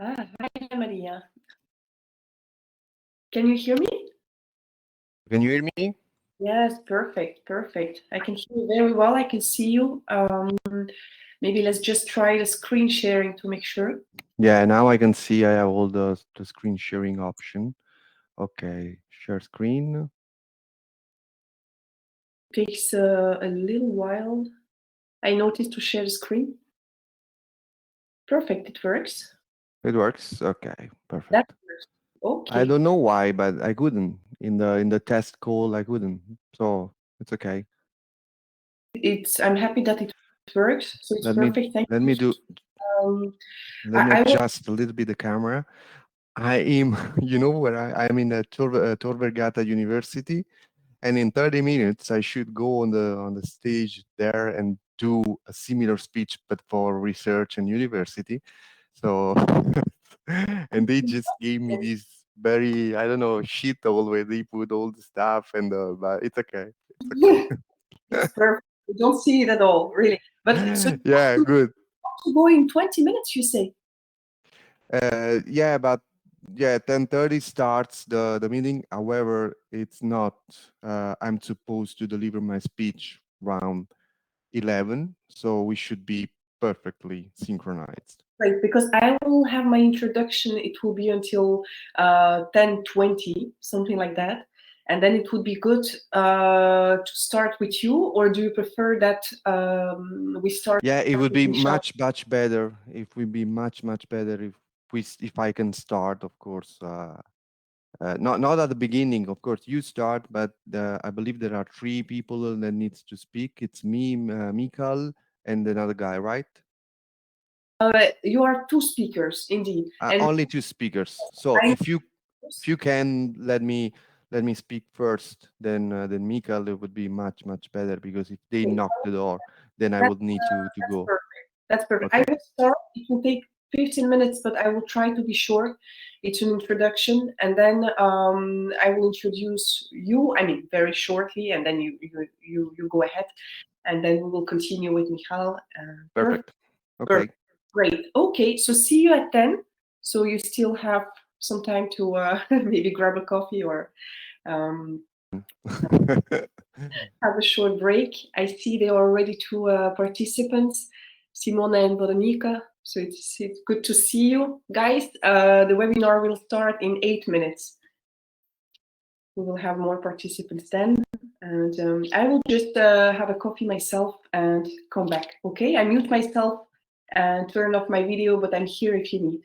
Hi, Maria. Can you hear me? Can you hear me? Yes, perfect, perfect. I can hear you very well. I can see you. Maybe let's just try the screen sharing to make sure. Yeah, now I can see I have all the screen sharing option. Okay, share screen. Takes a little while. I noticed to share the screen. Perfect, it works. It works. Okay, That perfect. works. I Okay. don't know why, but I couldn't in the test call. I couldn't, so it's okay. I'm happy that it works. So it's Let me perfect. Thank let you. me do. Um, Let me I will. adjust a little bit the camera. I am, you know, where I'm in a Tor Vergata University, and in 30 minutes I should go on the stage there and do a similar speech, but for research and university. So, and they just gave me this very, I don't know, sheet all where they put all the stuff and but it's okay. It's okay. It's perfect. We don't see it at all, really. But so Yeah, good. to go in 20 minutes, you say? Yeah, but yeah, 10:30 starts the meeting. However, it's not. I'm supposed to deliver my speech around 11, so we should be perfectly synchronized. Right, because I will have my introduction, it will be until 10:20, something like that. And then it would be good to start with you, or do you prefer that we start Yeah, it would with be Michelle? much better if we be much better if if I can start, of course. Not at the beginning, of course. You start, but I believe there are three people that needs to speak. It's me, Mikal, and another guy, right? You are two speakers, indeed. And Only two speakers. So I if you can let me speak first, then Mikal, it would be much better because if they knock the door, then I would need to That's go. perfect. That's perfect. I Okay, will start. It will take 15 minutes, but I will try to be short. It's an introduction, and then I will introduce you. I mean, very shortly, and then you go ahead, and then we will continue with Michal. Perfect. perfect. Okay. Perfect. Great. Okay. So see you at 10. So you still have some time to maybe grab a coffee or um, have a short break. I see there are already two participants, Simona and Veronica. So it's good to see you guys. The webinar will start in 8 minutes. We will have more participants then. And I will just have a coffee myself and come back. Okay, I mute myself and turn off my video, but I'm here if you need.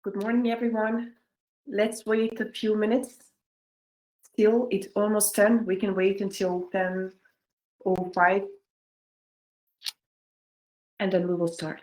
Good morning, everyone. Let's wait a few minutes. Still, it's almost 10. We can wait until 10:05, and then we will start.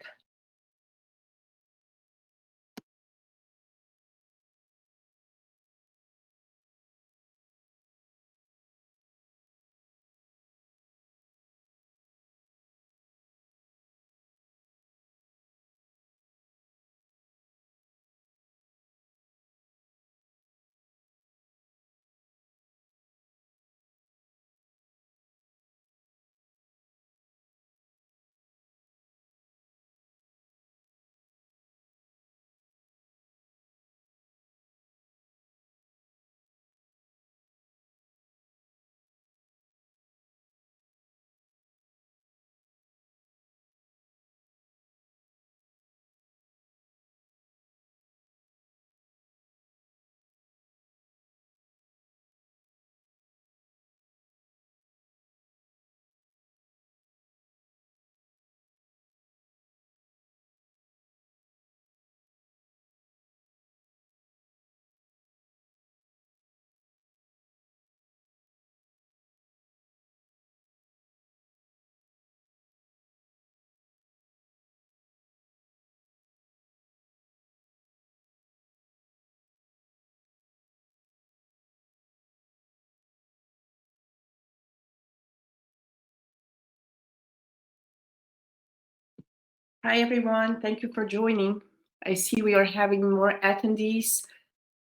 Hi, everyone. Thank you for joining. I see we are having more attendees.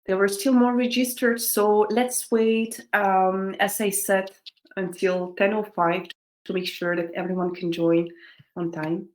There were still more registered, so let's wait, as I said, until 10:05 to make sure that everyone can join on time.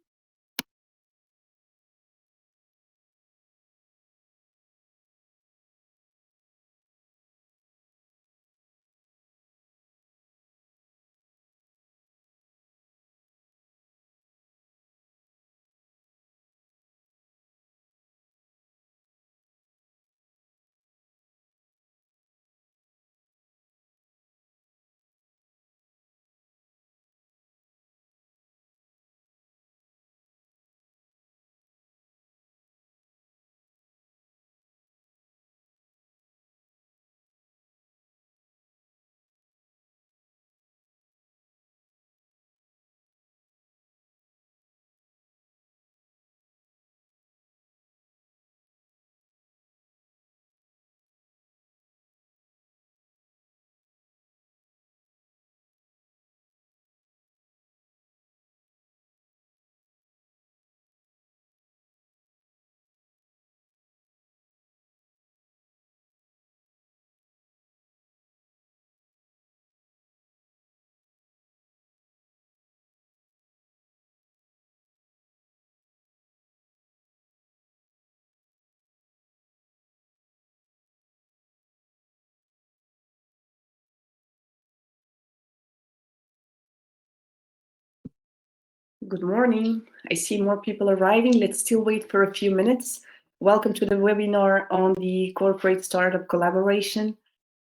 Good morning. I see more people arriving. Let's still wait for a few minutes. Welcome to the webinar on the corporate startup collaboration.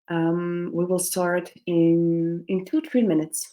We will start in 2-3 minutes.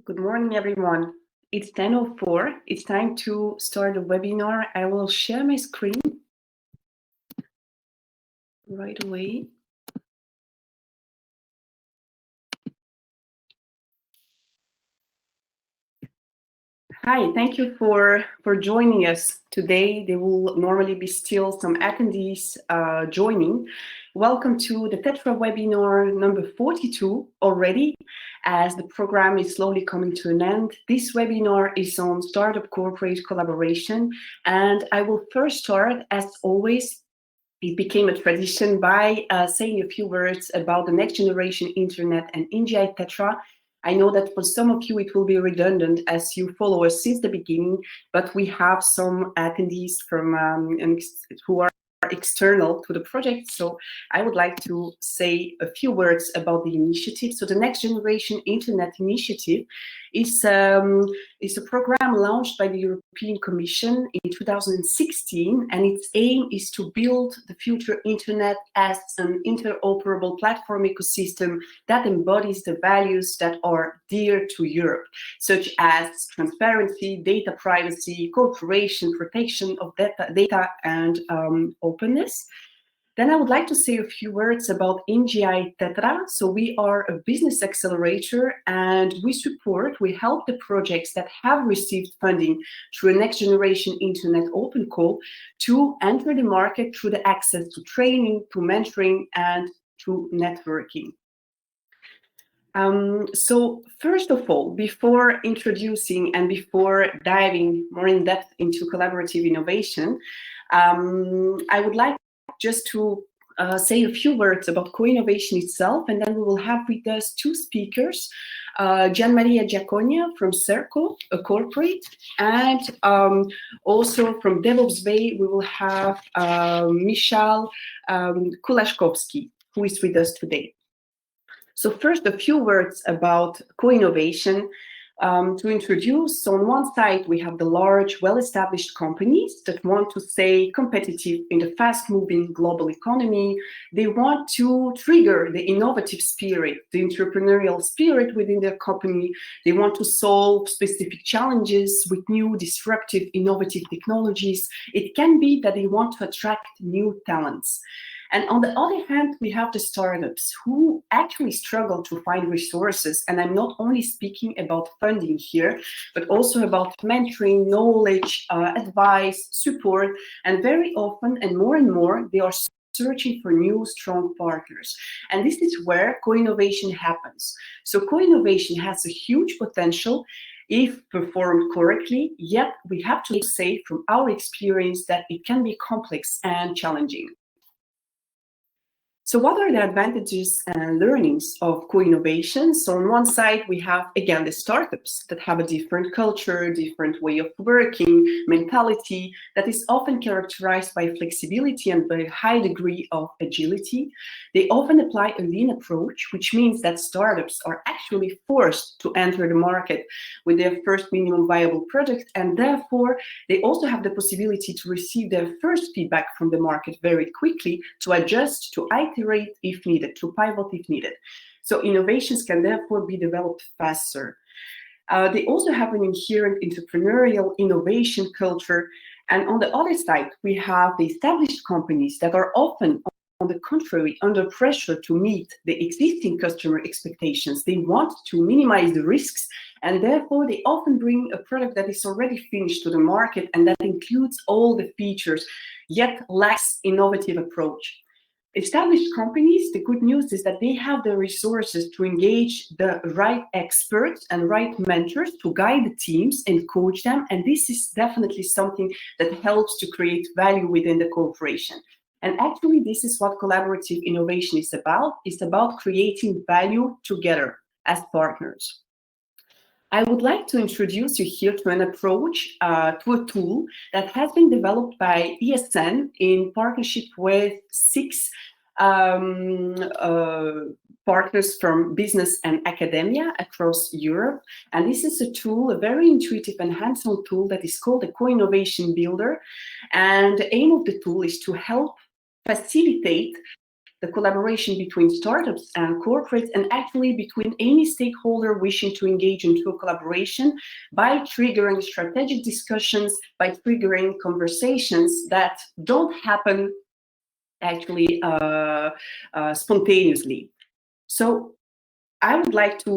Good morning, everyone. It's 10:04. It's time to start the webinar. I will share my screen right away. Hi, thank you for joining us today. There will normally be still some attendees joining. Welcome to the Tetra webinar number 42 already, as the program is slowly coming to an end. This webinar is on startup corporate collaboration, and I will first start, as always, it became a tradition by saying a few words about the next generation internet and NGI Tetra. I know that for some of you it will be redundant as you follow us since the beginning, but we have some attendees from who are external to the project. So I would like to say a few words about the initiative. So the Next Generation Internet Initiative is a program launched by the European Commission in 2016, and its aim is to build the future internet as an interoperable platform ecosystem that embodies the values that are dear to Europe, such as transparency, data privacy, cooperation, protection of data and openness. Then I would like to say a few words about NGI Tetra. So we are a business accelerator, and we help the projects that have received funding through a next generation internet open call to enter the market through the access to training, to mentoring, and to networking. So first of all, before introducing and before diving more in depth into collaborative innovation, I would like just to say a few words about co-innovation itself, and then we will have with us two speakers, Gian Maria Giaconia from Circo, a corporate, and also from DevOps Bay, we will have Michal Kulashkovsky, who is with us today. So first, a few words about co-innovation. To introduce, so on one side, we have the large, well-established companies that want to stay competitive in the fast-moving global economy. They want to trigger the innovative spirit, the entrepreneurial spirit within their company. They want to solve specific challenges with new, disruptive, innovative technologies. It can be that they want to attract new talents. And on the other hand, we have the startups who actually struggle to find resources. And I'm not only speaking about funding here, but also about mentoring, knowledge, advice, support. And very often and more, they are searching for new, strong partners. And this is where co-innovation happens. So co-innovation has a huge potential if performed correctly, yet we have to say from our experience that it can be complex and challenging. So what are the advantages and learnings of co-innovation? So on one side, we have, again, the startups that have a different culture, different way of working, mentality that is often characterized by flexibility and by a high degree of agility. They often apply a lean approach, which means that startups are actually forced to enter the market with their first minimum viable product, and therefore they also have the possibility to receive their first feedback from the market very quickly, to adjust, to iterate if needed, to pivot if needed. So innovations can therefore be developed faster. They also have an inherent entrepreneurial innovation culture. And on the other side, we have the established companies that are often, on the contrary, under pressure to meet the existing customer expectations. They want to minimize the risks, and therefore they often bring a product that is already finished to the market and that includes all the features, yet lacks innovative approach. Established companies, the good news is that they have the resources to engage the right experts and right mentors to guide the teams and coach them. And this is definitely something that helps to create value within the corporation. And actually, this is what collaborative innovation is about. It's about creating value together as partners. I would like to introduce you here to an approach, to a tool that has been developed by ESN in partnership with 6 partners from business and academia across Europe. And this is a tool, a very intuitive and hands-on tool that is called a Co-Innovation Builder. And the aim of the tool is to help facilitate the collaboration between startups and corporates, and actually between any stakeholder wishing to engage into a collaboration by triggering strategic discussions, by triggering conversations that don't happen actually spontaneously. So I would like to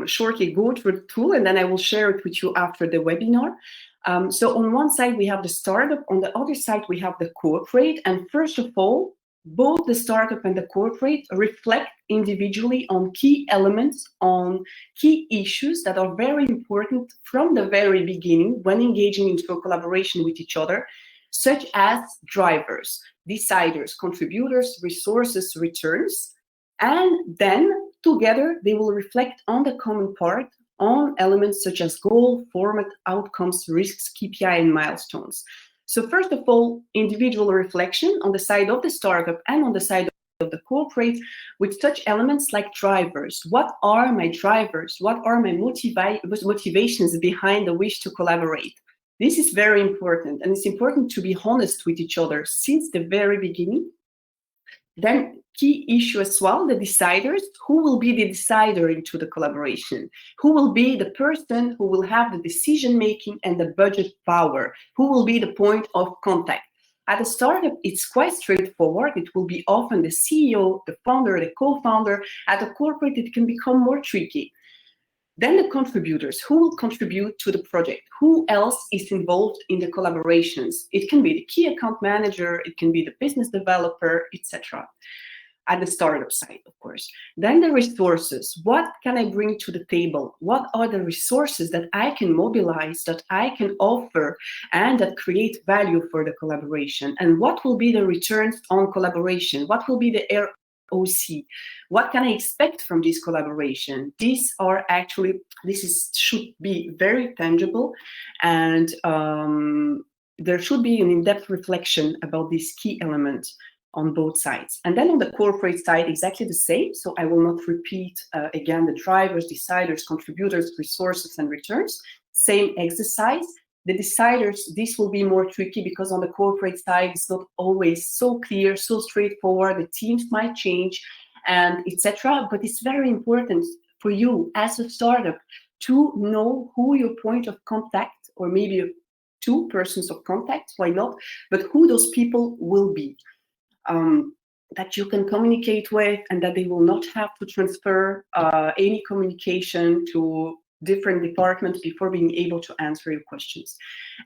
shortly go through the tool, and then I will share it with you after the webinar. So on one side, we have the startup. On the other side, we have the corporate. And first of all, both the startup and the corporate reflect individually on key elements, on key issues that are very important from the very beginning when engaging into a collaboration with each other, such as drivers, deciders, contributors, resources, returns. And then together, they will reflect on the common part, on elements such as goal, format, outcomes, risks, KPI, and milestones. So first of all, individual reflection on the side of the startup and on the side of the corporate with such elements like drivers. What are my drivers? What are my motivations behind the wish to collaborate? This is very important, and it's important to be honest with each other since the very beginning. Then key issue as well, the deciders. Who will be the decider into the collaboration? Who will be the person who will have the decision making and the budget power? Who will be the point of contact? At a startup, it's quite straightforward. It will be often the CEO, the founder, the co-founder. At a corporate, it can become more tricky. Then the contributors, who will contribute to the project? Who else is involved in the collaborations? It can be the key account manager, it can be the business developer, etc. At the startup side, of course. Then the resources. What can I bring to the table? What are the resources that I can mobilize, that I can offer, and that create value for the collaboration? And what will be the returns on collaboration? What will be the ROC? What can I expect from this collaboration? These are actually, should be very tangible, and there should be an in-depth reflection about these key elements on both sides. And then on the corporate side, exactly the same. So I will not repeat again the drivers, deciders, contributors, resources, and returns. Same exercise. The deciders, this will be more tricky because on the corporate side, it's not always so clear, so straightforward. The teams might change, and etc. But it's very important for you as a startup to know who your point of contact, or maybe 2 persons of contact, why not? But who those people will be. That you can communicate with, and that they will not have to transfer any communication to different departments before being able to answer your questions.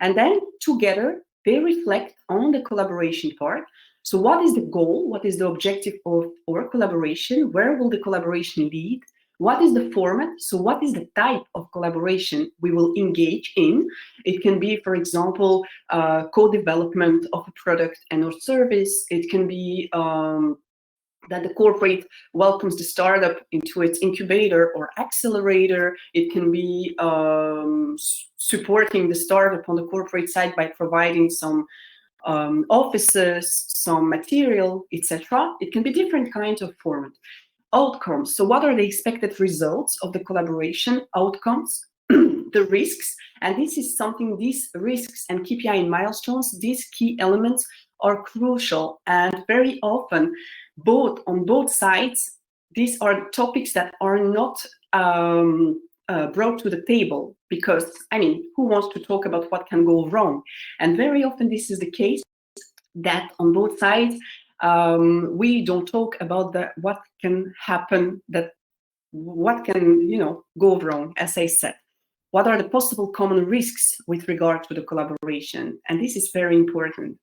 And then together, they reflect on the collaboration part. So what is the goal? What is the objective of our collaboration? Where will the collaboration lead? What is the format? So what is the type of collaboration we will engage in? It can be, for example, co-development of a product and or service. It can be that the corporate welcomes the startup into its incubator or accelerator. It can be supporting the startup on the corporate side by providing some offices, some material, etc. It can be different kinds of format. Outcomes. So what are the expected results of the collaboration? Outcomes, the risks, and this is something, these risks and KPI and milestones, these key elements are crucial, and very often on both sides, these are topics that are not brought to the table, because, I mean, who wants to talk about what can go wrong? And very often this is the case, that on both sides, we don't talk about what can happen, what can go wrong, as I said. What are the possible common risks with regard to the collaboration? And this is very important.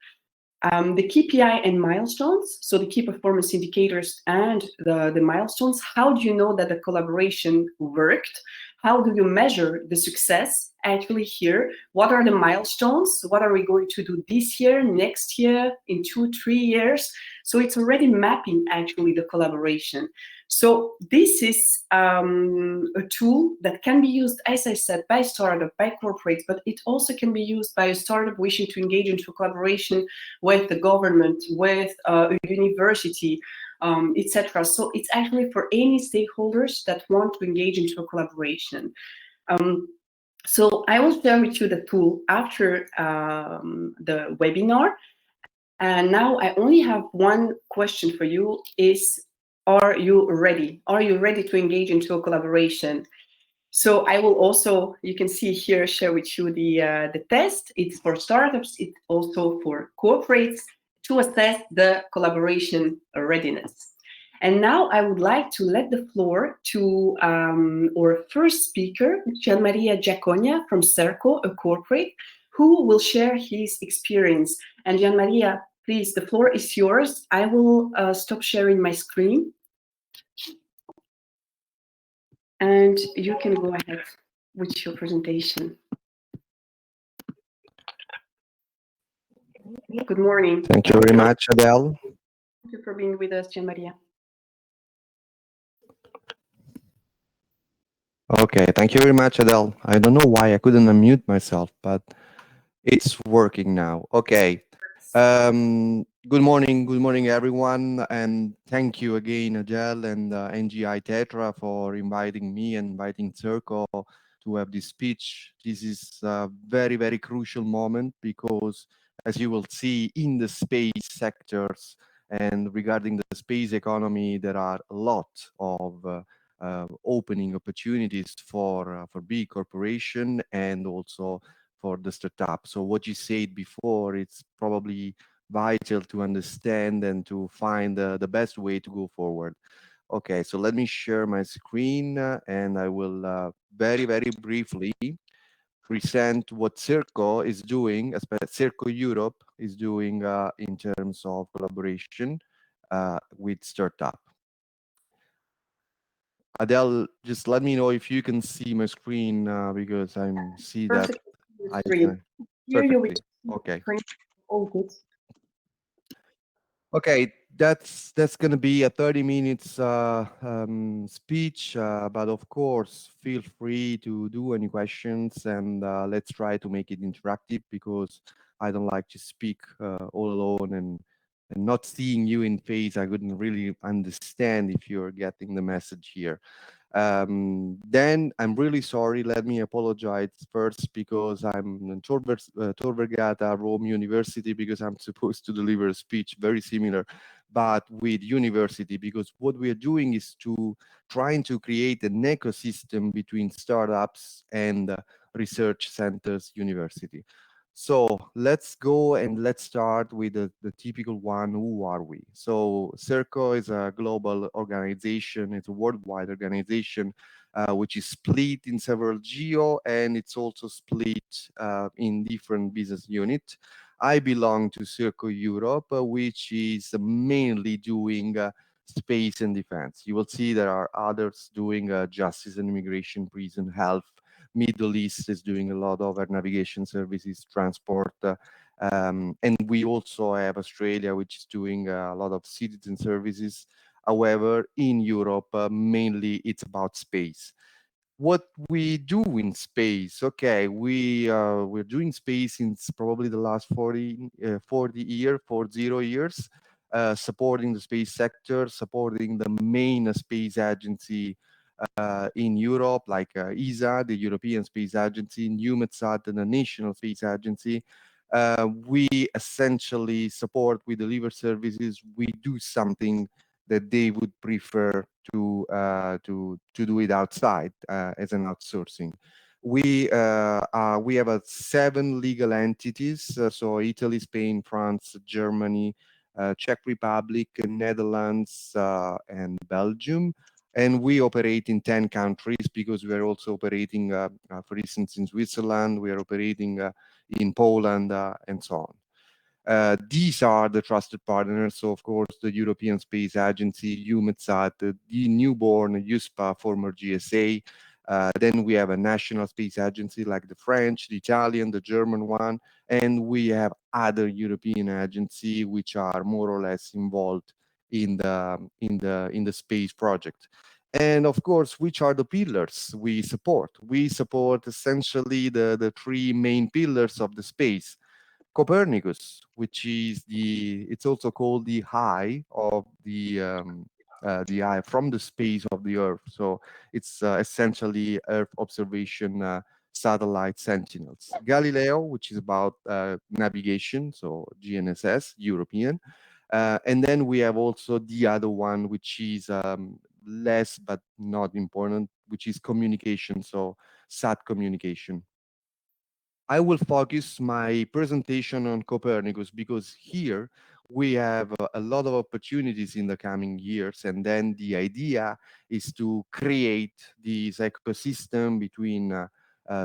The KPI and milestones, so the key performance indicators and the milestones. How do you know that the collaboration worked? How do you measure the success actually here? What are the milestones? What are we going to do this year, next year, in 2-3 years? So it's already mapping actually the collaboration. So this is a tool that can be used, as I said, by startup, by corporate, but it also can be used by a startup wishing to engage into collaboration with the government, with a university, etc. So it's actually for any stakeholders that want to engage into a collaboration. So I will share with you the tool after the webinar. And now I only have one question for you is, are you ready? Are you ready to engage into a collaboration? So I will also, you can see here, share with you the test. It's for startups. It's also for corporates to assess the collaboration readiness. And now I would like to let the floor to our first speaker, Gian Maria Giaconia from Cerco, a corporate, who will share his experience. And Gian Maria, please, the floor is yours. I will stop sharing my screen. And you can go ahead with your presentation. Good morning. Thank you very much, Adele. Thank you for being with us, Gian Maria. Okay, thank you very much, Adele. I don't know why I couldn't unmute myself, but it's working now. Okay. Good morning, everyone, and thank you again, Adele and NGI Tetra, for inviting me and inviting Circo to have this speech. This is a very, very crucial moment because, as you will see in the space sectors and regarding the space economy, there are a lot of opening opportunities for big corporation and also for the startup. So what you said before, it's probably vital to understand and to find the best way to go forward. Okay, so let me share my screen and I will very, very briefly present what Circo is doing, Circo Europe is doing in terms of collaboration with startup. Adele, just let me know if you can see my screen because I see that I can Here you will perfectly. Okay. all good. Okay, that's gonna be a 30 minutes speech, but of course, feel free to do any questions and let's try to make it interactive because I don't like to speak all alone and not seeing you in face. I couldn't really understand if you're getting the message here. Then I'm really sorry. Let me apologize first because I'm in Tor Vergata, Rome University, because I'm supposed to deliver a speech very similar, but with university, because what we are doing is to trying to create an ecosystem between startups and research centers, university. So let's go and let's start with the typical one. Who are we? So CERCO is a global organization. It's a worldwide organization which is split in several geo and it's also split in different business units. I belong to CERCO Europe, which is mainly doing space and defense. You will see there are others doing justice and immigration, prison, health. Middle East is doing a lot of air navigation services, transport, and we also have Australia, which is doing a lot of citizen services. However, in Europe, mainly it's about space. What we do in space, okay, we're doing space since probably the last 40 years, supporting the space sector, supporting the main space agency in Europe, like ESA, the European Space Agency, EUMETSAT, the National Space Agency. We essentially support, we deliver services, we do something that they would prefer to do it outside as an outsourcing. We have 7 legal entities, so Italy, Spain, France, Germany, Czech Republic, Netherlands, and Belgium. And we operate in 10 countries because we are also operating, for instance, in Switzerland, we are operating in Poland, and so on. These are the trusted partners. So, of course, the European Space Agency, EUMETSAT, the newborn USPA, former GSA. Then we have a national space agency like the French, the Italian, the German one, and we have other European agencies which are more or less involved in the space project. And of course, which are the pillars we support? We support essentially the 3 main pillars of the space. Copernicus, which is it's also called the eye of the eye from the space of the Earth. So it's essentially Earth observation satellite sentinels. Galileo, which is about navigation, so GNSS, European. And then we have also the other one, which is less but not important, which is communication, so sat communication. I will focus my presentation on Copernicus because here we have a lot of opportunities in the coming years. And then the idea is to create this ecosystem between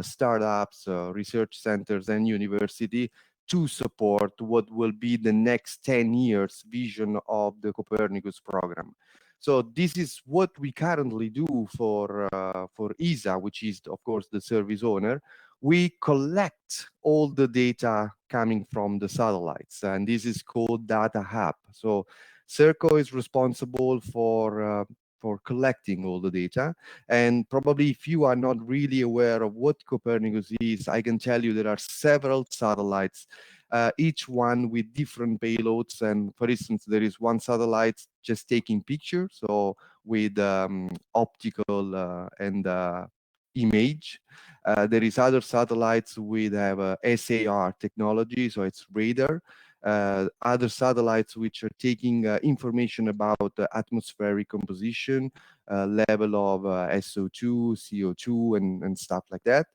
startups, research centers, and university to support what will be the next 10 years vision of the Copernicus program. So this is what we currently do for ESA, which is, of course, the service owner. We collect all the data coming from the satellites, and this is called Data Hub. So Serco is responsible for collecting all the data. And probably if you are not really aware of what Copernicus is, I can tell you there are several satellites, each one with different payloads. And for instance, there is one satellite just taking pictures, so with optical and image. There is other satellites with have SAR technology, so it's radar. Other satellites which are taking information about atmospheric composition, level of SO2, CO2, and stuff like that.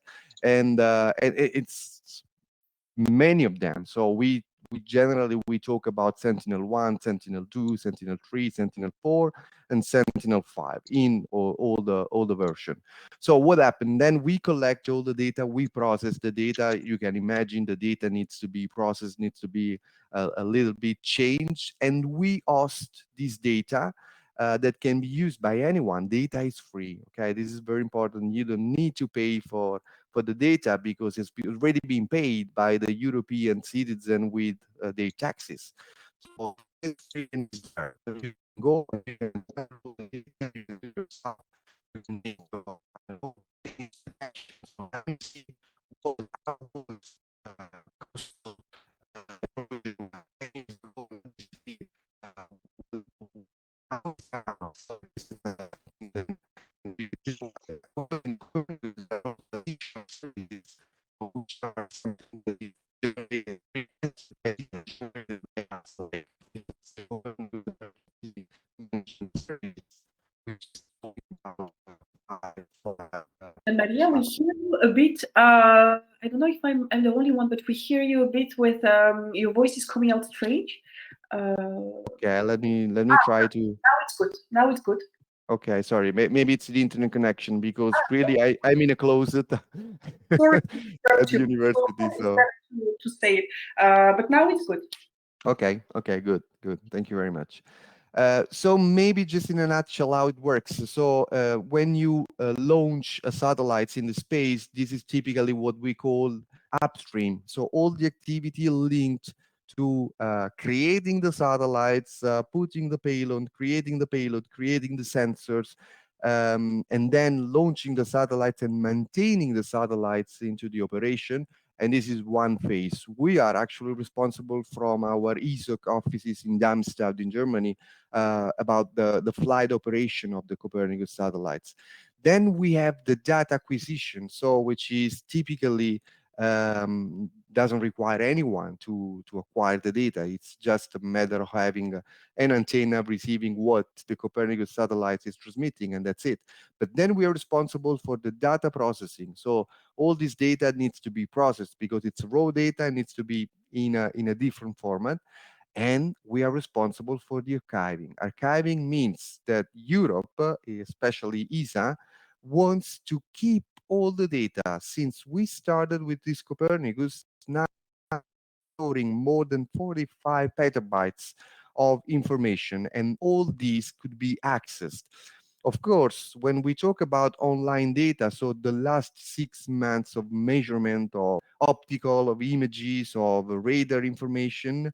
And it's many of them. So we generally we talk about Sentinel-1, Sentinel-2, Sentinel-3, Sentinel-4, and Sentinel-5 in all the version. So what happened? Then we collect all the data, we process the data. You can imagine the data needs to be processed, needs to be a little bit changed, and we host this data that can be used by anyone. Data is free. Okay, this is very important. You don't need to pay for the data because it's already been paid by the European citizen with their taxes. So it's free and it's there. So you can go and you can download the data, you can do yourself, you can make things action. So let me see what is coastal so this is And Maria, we hear you a bit. I don't know if I'm the only one, but we hear you a bit with your voice is coming out strange. Okay, let me try to. Now it's good. Now it's good. Okay, sorry. Maybe it's the internet connection because really I'm in a closet Sorry at the to university. it's So better to say it, but now it's good. okay, good. Thank you very much. So maybe just in a nutshell how it works. So when you launch a satellite in the space, this is typically what we call upstream. So all the activity linked to creating the satellites, putting the payload, creating the sensors, and then launching the satellites and maintaining the satellites into the operation. And this is one phase. We are actually responsible from our ESOC offices in Darmstadt in Germany about the flight operation of the Copernicus satellites. Then we have the data acquisition, so which is typically doesn't require anyone to acquire the data. It's just a matter of having an antenna receiving what the Copernicus satellite is transmitting, and that's it. But then we are responsible for the data processing. So all this data needs to be processed because it's raw data and needs to be in a different format. And we are responsible for the archiving. Archiving means that Europe, especially ESA, wants to keep all the data. Since we started with this Copernicus, now storing more than 45 petabytes of information, and all these could be accessed. Of course, when we talk about online data, so the last 6 months of measurement of optical, of images, of radar information,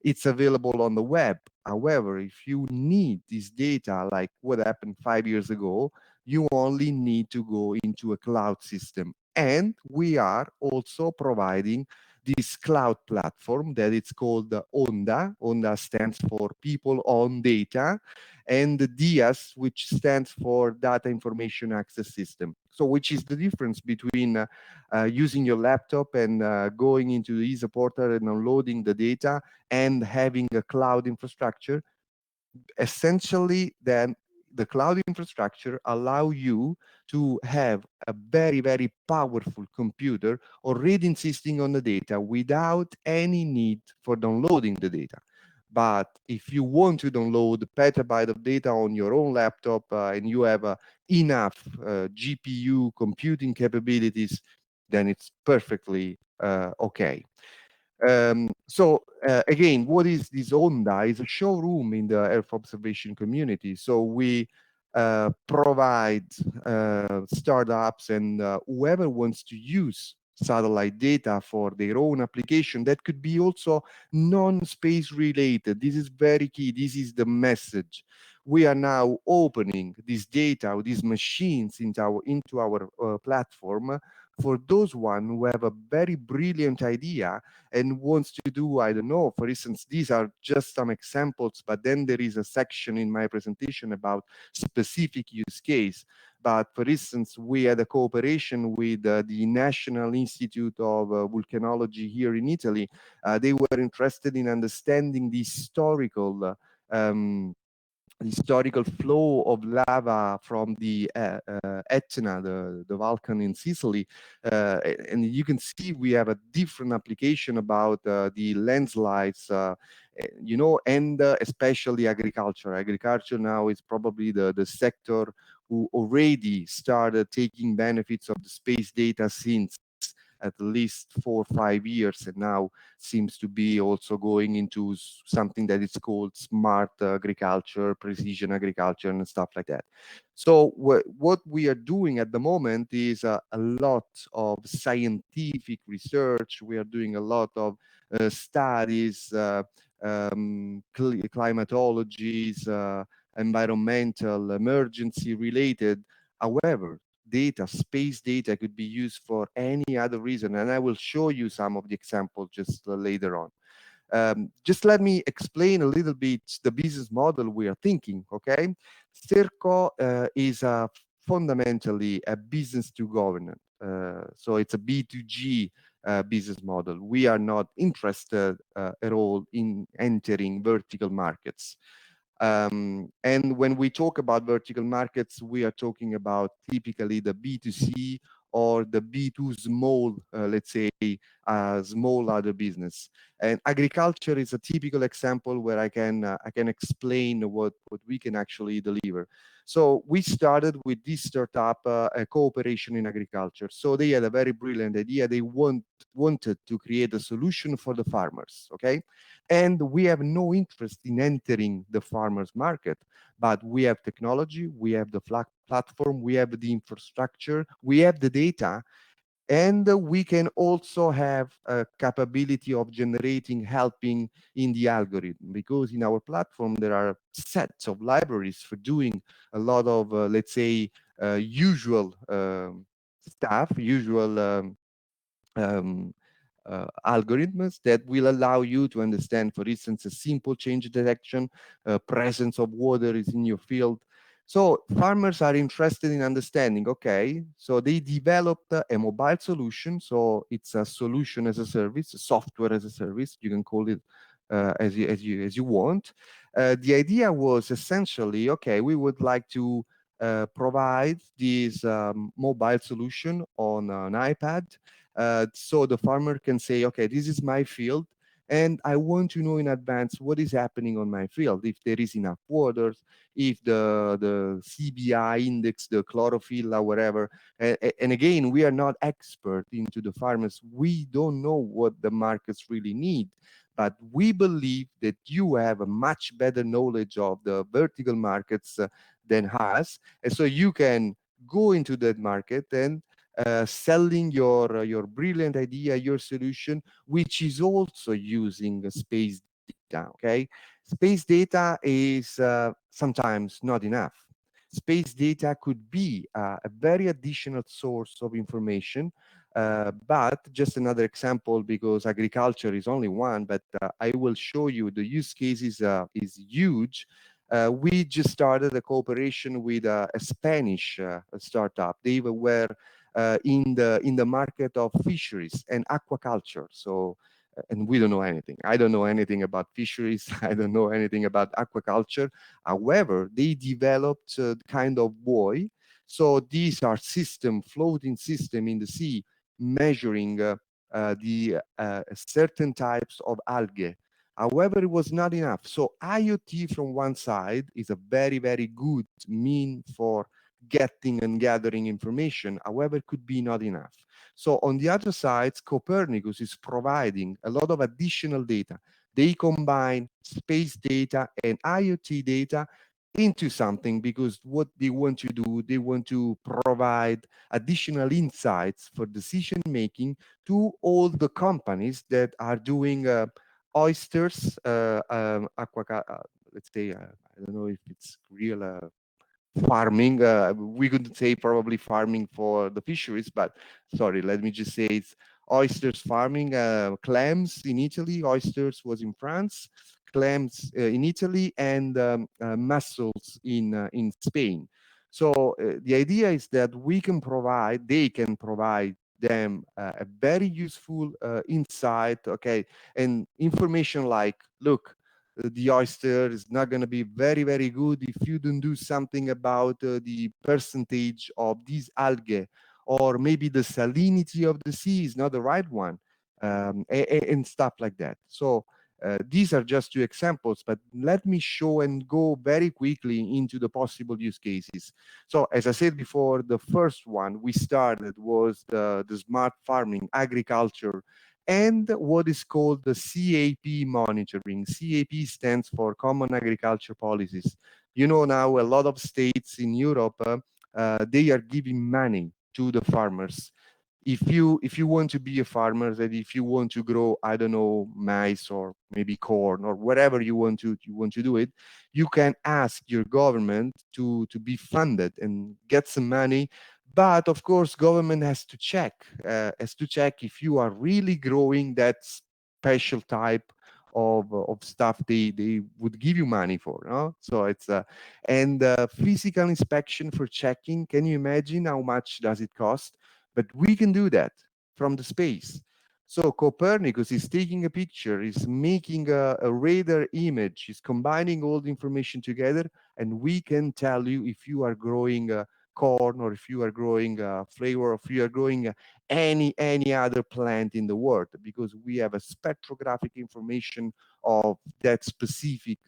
it's available on the web. However, if you need this data, like what happened 5 years ago, you only need to go into a cloud system. And we are also providing this cloud platform that it's called Onda. Onda stands for People on Data, and the DIAS, which stands for Data Information Access System. So which is the difference between using your laptop and going into the ESA portal and downloading the data and having a cloud infrastructure. Essentially, then the cloud infrastructure allow you to have a very, very powerful computer already insisting on the data without any need for downloading the data. But if you want to download petabyte of data on your own laptop and you have enough GPU computing capabilities, then it's perfectly okay. Again, what is this Onda? Is a showroom in the Earth observation community. So we provide startups and whoever wants to use satellite data for their own application that could be also non-space related. This is very key. This is the message. We are now opening this data, these machines into our platform for those one who have a very brilliant idea and wants to do, I don't know, for instance, these are just some examples, but then there is a section in my presentation about specific use case. But for instance, we had a cooperation with the National Institute of Volcanology here in Italy. They were interested in understanding the historical flow of lava from the Etna, the volcano in Sicily. And you can see we have a different application about the landslides, and especially agriculture. Agriculture now is probably the sector who already started taking benefits of the space data since at least 4 or 5 years, and now seems to be also going into something that is called smart agriculture, precision agriculture, and stuff like that. So what we are doing at the moment is a lot of scientific research. We are doing a lot of studies, climatologies, environmental, emergency related. However, data, space data could be used for any other reason. And I will show you some of the examples just later on. Just let me explain a little bit the business model we are thinking, okay? Serco is fundamentally a business to government. So it's a B2G business model. We are not interested at all in entering vertical markets. And when we talk about vertical markets, we are talking about typically the B2C or the B2 small, let's say, small other business. And agriculture is a typical example where I can explain what we can actually deliver. So we started with this startup, a cooperation in agriculture. So they had a very brilliant idea. They wanted to create a solution for the farmers, okay? And we have no interest in entering the farmers market, but we have technology, we have the platform, we have the infrastructure, we have the data, and we can also have a capability of generating, helping in the algorithm, because in our platform there are sets of libraries for doing a lot of, let's say, usual stuff, usual um, algorithms that will allow you to understand, for instance, a simple change detection, presence of water is in your field. So farmers are interested in understanding, okay, so they developed a mobile solution. So it's a solution as a service, a software as a service. You can call it as you want. The idea was essentially, okay, we would like to provide this mobile solution on an iPad, so the farmer can say, okay, this is my field, and I want to know in advance what is happening on my field, if there is enough water, if the CBI index, the chlorophyll, or whatever. And again, we are not expert into the farmers. We don't know what the markets really need, but we believe that you have a much better knowledge of the vertical markets than us, and so you can go into that market and selling your brilliant idea, your solution, which is also using space data. Okay, space data is sometimes not enough. Space data could be a very additional source of information, But just another example, because agriculture is only one, but I will show you the use cases is huge. We just started a cooperation with a Spanish startup. They were in the market of fisheries and aquaculture. So, and we don't know anything. I don't know anything about fisheries. I don't know anything about aquaculture. However, they developed kind of buoy. So these are floating system in the sea, measuring the certain types of algae. However, it was not enough. So IoT from one side is a very, very good mean for getting and gathering information. However, could be not enough. So on the other side, Copernicus is providing a lot of additional data. They combine space data and IoT data into something, because what they want to do, they want to provide additional insights for decision making to all the companies that are doing oysters, let's say, I don't know if it's real farming. We could say probably farming for the fisheries, but sorry, let me just say it's oysters farming, clams in Italy, oysters was in France, clams in Italy, and mussels in Spain. So the idea is that they can provide them a very useful insight, okay, and information like, look, the oyster is not going to be very, very good if you don't do something about the percentage of these algae, or maybe the salinity of the sea is not the right one, and stuff like that. So these are just two examples, but let me show and go very quickly into the possible use cases. So as I said before, the first one we started was the smart farming, agriculture, and what is called the CAP monitoring. CAP stands for Common Agriculture Policies. You know, now a lot of states in Europe, they are giving money to the farmers. If you want to be a farmer, that if you want to grow, I don't know, maize or maybe corn or whatever you want to do it, you can ask your government to be funded and get some money. But of course, government has to check if you are really growing that special type of stuff they would give you money for. No? So it's and physical inspection for checking. Can you imagine how much does it cost? But we can do that from the space. So Copernicus is taking a picture, is making a radar image, is combining all the information together, and we can tell you if you are growing corn, or if you are growing flavor, or if you are growing any other plant in the world, because we have a spectrographic information of that specific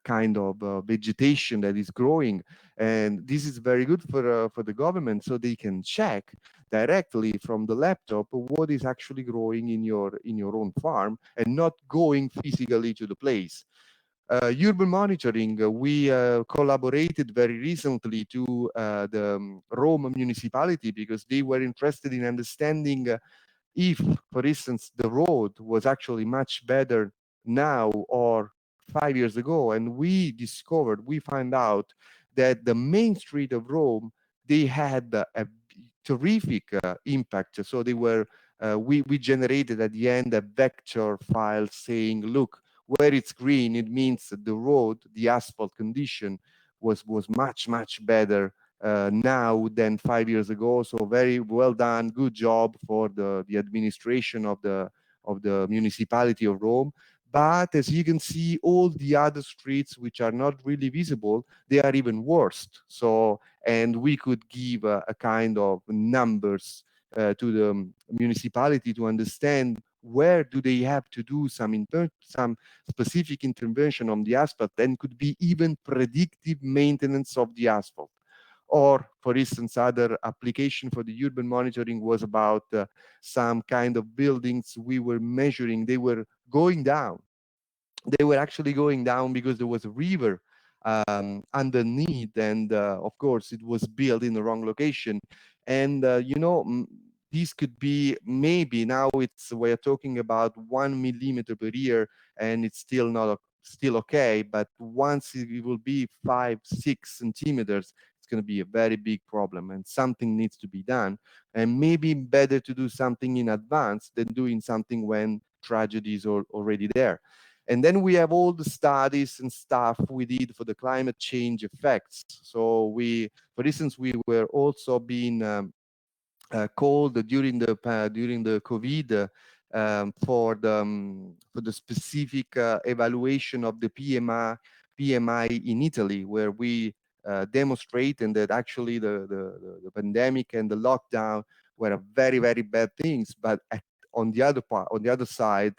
kind of vegetation that is growing. And this is very good for the government, so they can check directly from the laptop what is actually growing in your own farm, and not going physically to the place. Urban monitoring, we collaborated very recently to the Rome municipality, because they were interested in understanding if, for instance, the road was actually much better now or 5 years ago. And we find out that the main street of Rome, they had a terrific impact. So we generated at the end a vector file saying, look, where it's green, it means that the road, the asphalt condition was much better now than 5 years ago. So very well done, good job for the administration of the municipality of Rome. But as you can see, all the other streets which are not really visible, they are even worse. So, and we could give a kind of numbers to the municipality to understand where do they have to do some specific intervention on the asphalt, and could be even predictive maintenance of the asphalt. Or, for instance, other application for the urban monitoring was about some kind of buildings we were measuring. They were going down. They were actually going down because there was a river underneath, and of course, it was built in the wrong location. And these could be, maybe now we're talking about 1 millimeter per year, and it's still not still okay. But once it will be 5, 6 centimeters, it's going to be a very big problem, and something needs to be done. And maybe better to do something in advance than doing something when tragedy is already there. And then we have all the studies and stuff we did for the climate change effects. So for instance, we were also being called during the COVID for the specific evaluation of the PMI in Italy, where we demonstrated that actually the pandemic and the lockdown were very, very bad things, but on the other side,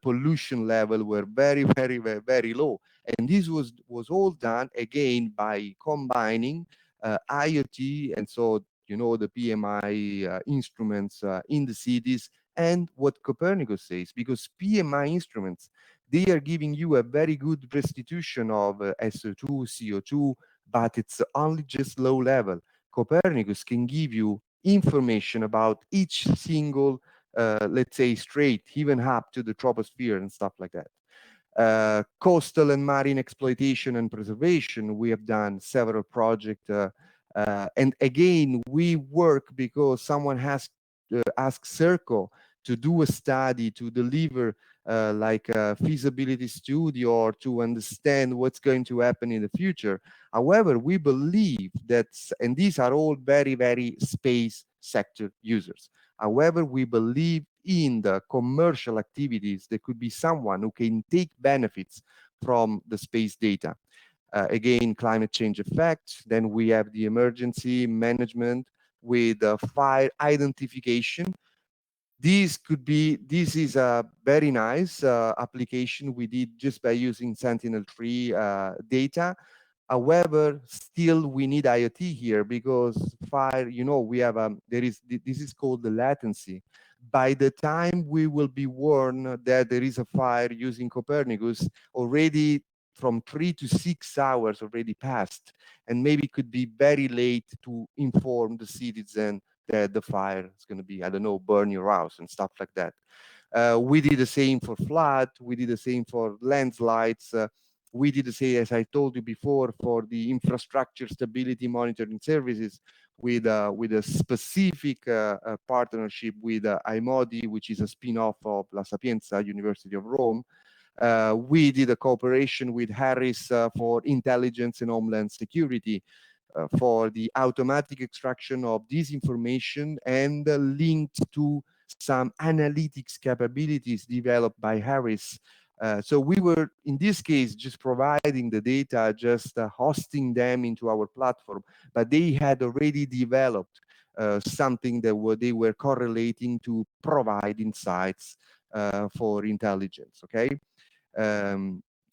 pollution level were very, very, very, very low. And this was all done again by combining IoT, and so the PMI instruments in the cities, and what Copernicus says, because PMI instruments, they are giving you a very good restitution of SO2, CO2, but it's only just low level. Copernicus can give you information about each single, let's say, strait, even up to the troposphere and stuff like that. Coastal and marine exploitation and preservation, we have done several projects. And again, we work because someone has asked Serco to do a study, to deliver like a feasibility study, or to understand what's going to happen in the future. However, we believe that, and these are all very, very space sector users. However, we believe in the commercial activities, there could be someone who can take benefits from the space data. Again, climate change effects. Then we have the emergency management with fire identification. This is a very nice application we did just by using Sentinel-3 data. However, still we need IoT here, because fire, we have this is called the latency. By the time we will be warned that there is a fire using Copernicus, already from 3 to 6 hours already passed, and maybe could be very late to inform the citizen that the fire is going to be, I don't know, burn your house and stuff like that. We did the same for flood. We did the same for landslides. We did the same, as I told you before, for the infrastructure stability monitoring services with a specific partnership with IMODI, which is a spin-off of La Sapienza University of Rome. We did a cooperation with Harris for intelligence and homeland security, for the automatic extraction of this information and linked to some analytics capabilities developed by Harris. So we were, in this case, just providing the data, just hosting them into our platform, but they had already developed something that they were correlating to provide insights for intelligence, okay?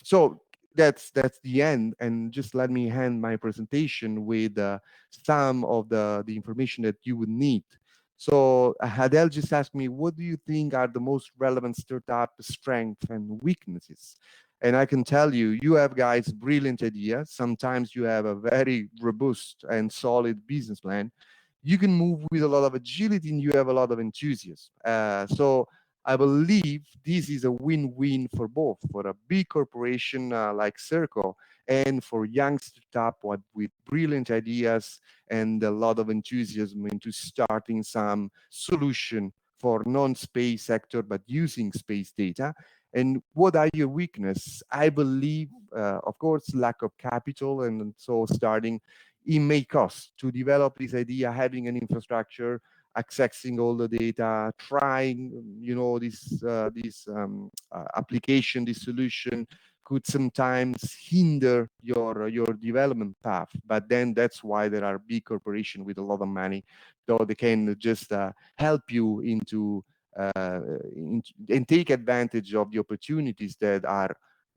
So that's the end, and just let me end my presentation with some of the information that you would need. So Adele just asked me, what do you think are the most relevant startup strengths and weaknesses? And I can tell you, you have, guys, brilliant ideas. Sometimes you have a very robust and solid business plan. You can move with a lot of agility, and you have a lot of enthusiasm. So I believe this is a win-win for both, for a big corporation like Circle, and for young startup with brilliant ideas and a lot of enthusiasm into starting some solution for non-space sector, but using space data. And what are your weaknesses? I believe, of course, lack of capital, and so starting, it may cost to develop this idea, having an infrastructure, accessing all the data, trying, this application, this solution could sometimes hinder your development path. But then that's why there are big corporations with a lot of money, though they can just help you and take advantage of the opportunities that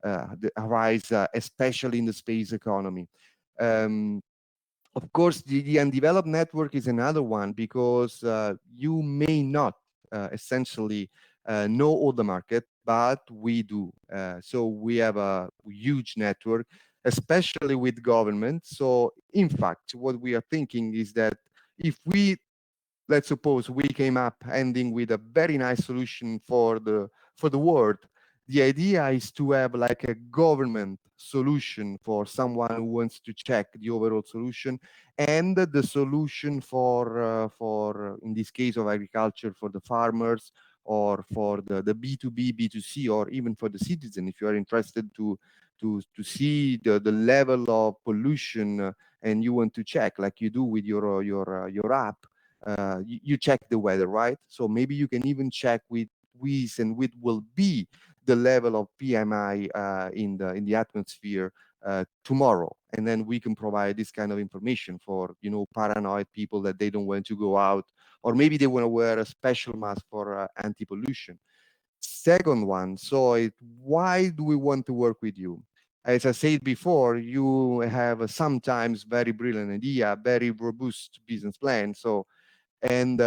that arise, especially in the space economy. Of course, the undeveloped network is another one, because you may not essentially know all the market, but we do. So we have a huge network, especially with government. So in fact, what we are thinking is that if let's suppose we came up ending with a very nice solution for the world, The idea is to have like a government solution for someone who wants to check the overall solution, and the solution for in this case of agriculture, for the farmers, or for the B2B, B2C, or even for the citizen, if you are interested to see the level of pollution, and you want to check, like you do with your app, you check the weather, right? So maybe you can even check with and with will be the level of PMI in the atmosphere tomorrow, and then we can provide this kind of information for paranoid people that they don't want to go out, or maybe they want to wear a special mask for anti-pollution. Second one, so why do we want to work with you? As I said before, you have a sometimes very brilliant idea, very robust business plan. So, and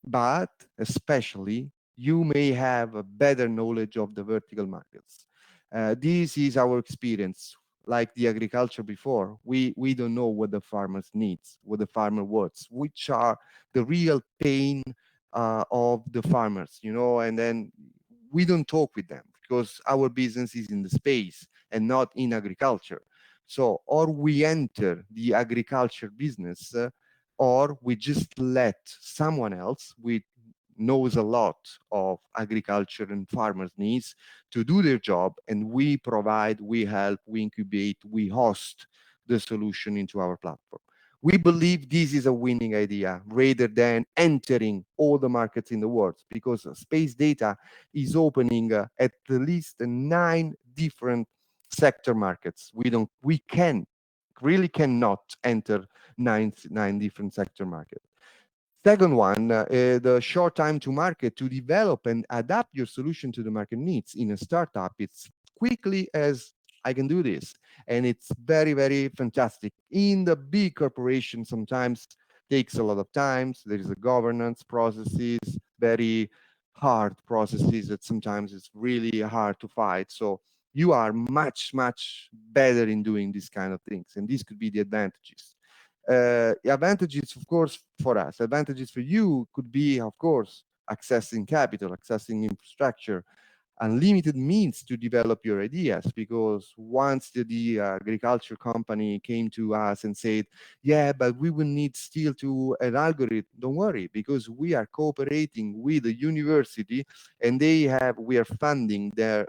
but especially you may have a better knowledge of the vertical markets. This is our experience. Like the agriculture before, we don't know what the farmers needs, what the farmer wants, which are the real pain of the farmers, and then we don't talk with them because our business is in the space and not in agriculture. So, or we enter the agriculture business, or we just let someone else with knows a lot of agriculture and farmers needs to do their job, and we provide, we help, we incubate, we host the solution into our platform. We believe this is a winning idea rather than entering all the markets in the world, because space data is opening at least 9 different sector markets. We can really cannot enter nine different sector markets. Second one, the short time to market to develop and adapt your solution to the market needs in a startup. It's quickly as I can do this. And it's very, very fantastic. In the big corporation, sometimes takes a lot of time. So there is a governance processes, very hard processes that sometimes it's really hard to fight. So you are much, much better in doing these kind of things. And these could be the advantages. Advantages, of course, for us. Advantages for you could be, of course, accessing capital, accessing infrastructure, unlimited means to develop your ideas. Because once the agriculture company came to us and said, yeah, but we will need still to an algorithm, don't worry, because we are cooperating with the university, and we are funding their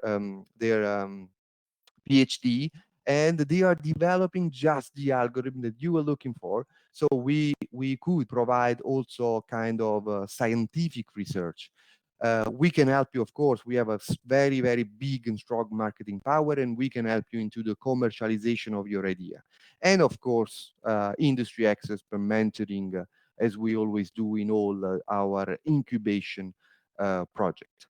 PhD, and they are developing just the algorithm that you were looking for. So we could provide also kind of scientific research. We can help you, of course. We have a very, very big and strong marketing power, and we can help you into the commercialization of your idea. And of course, industry access per mentoring, as we always do in all our incubation project.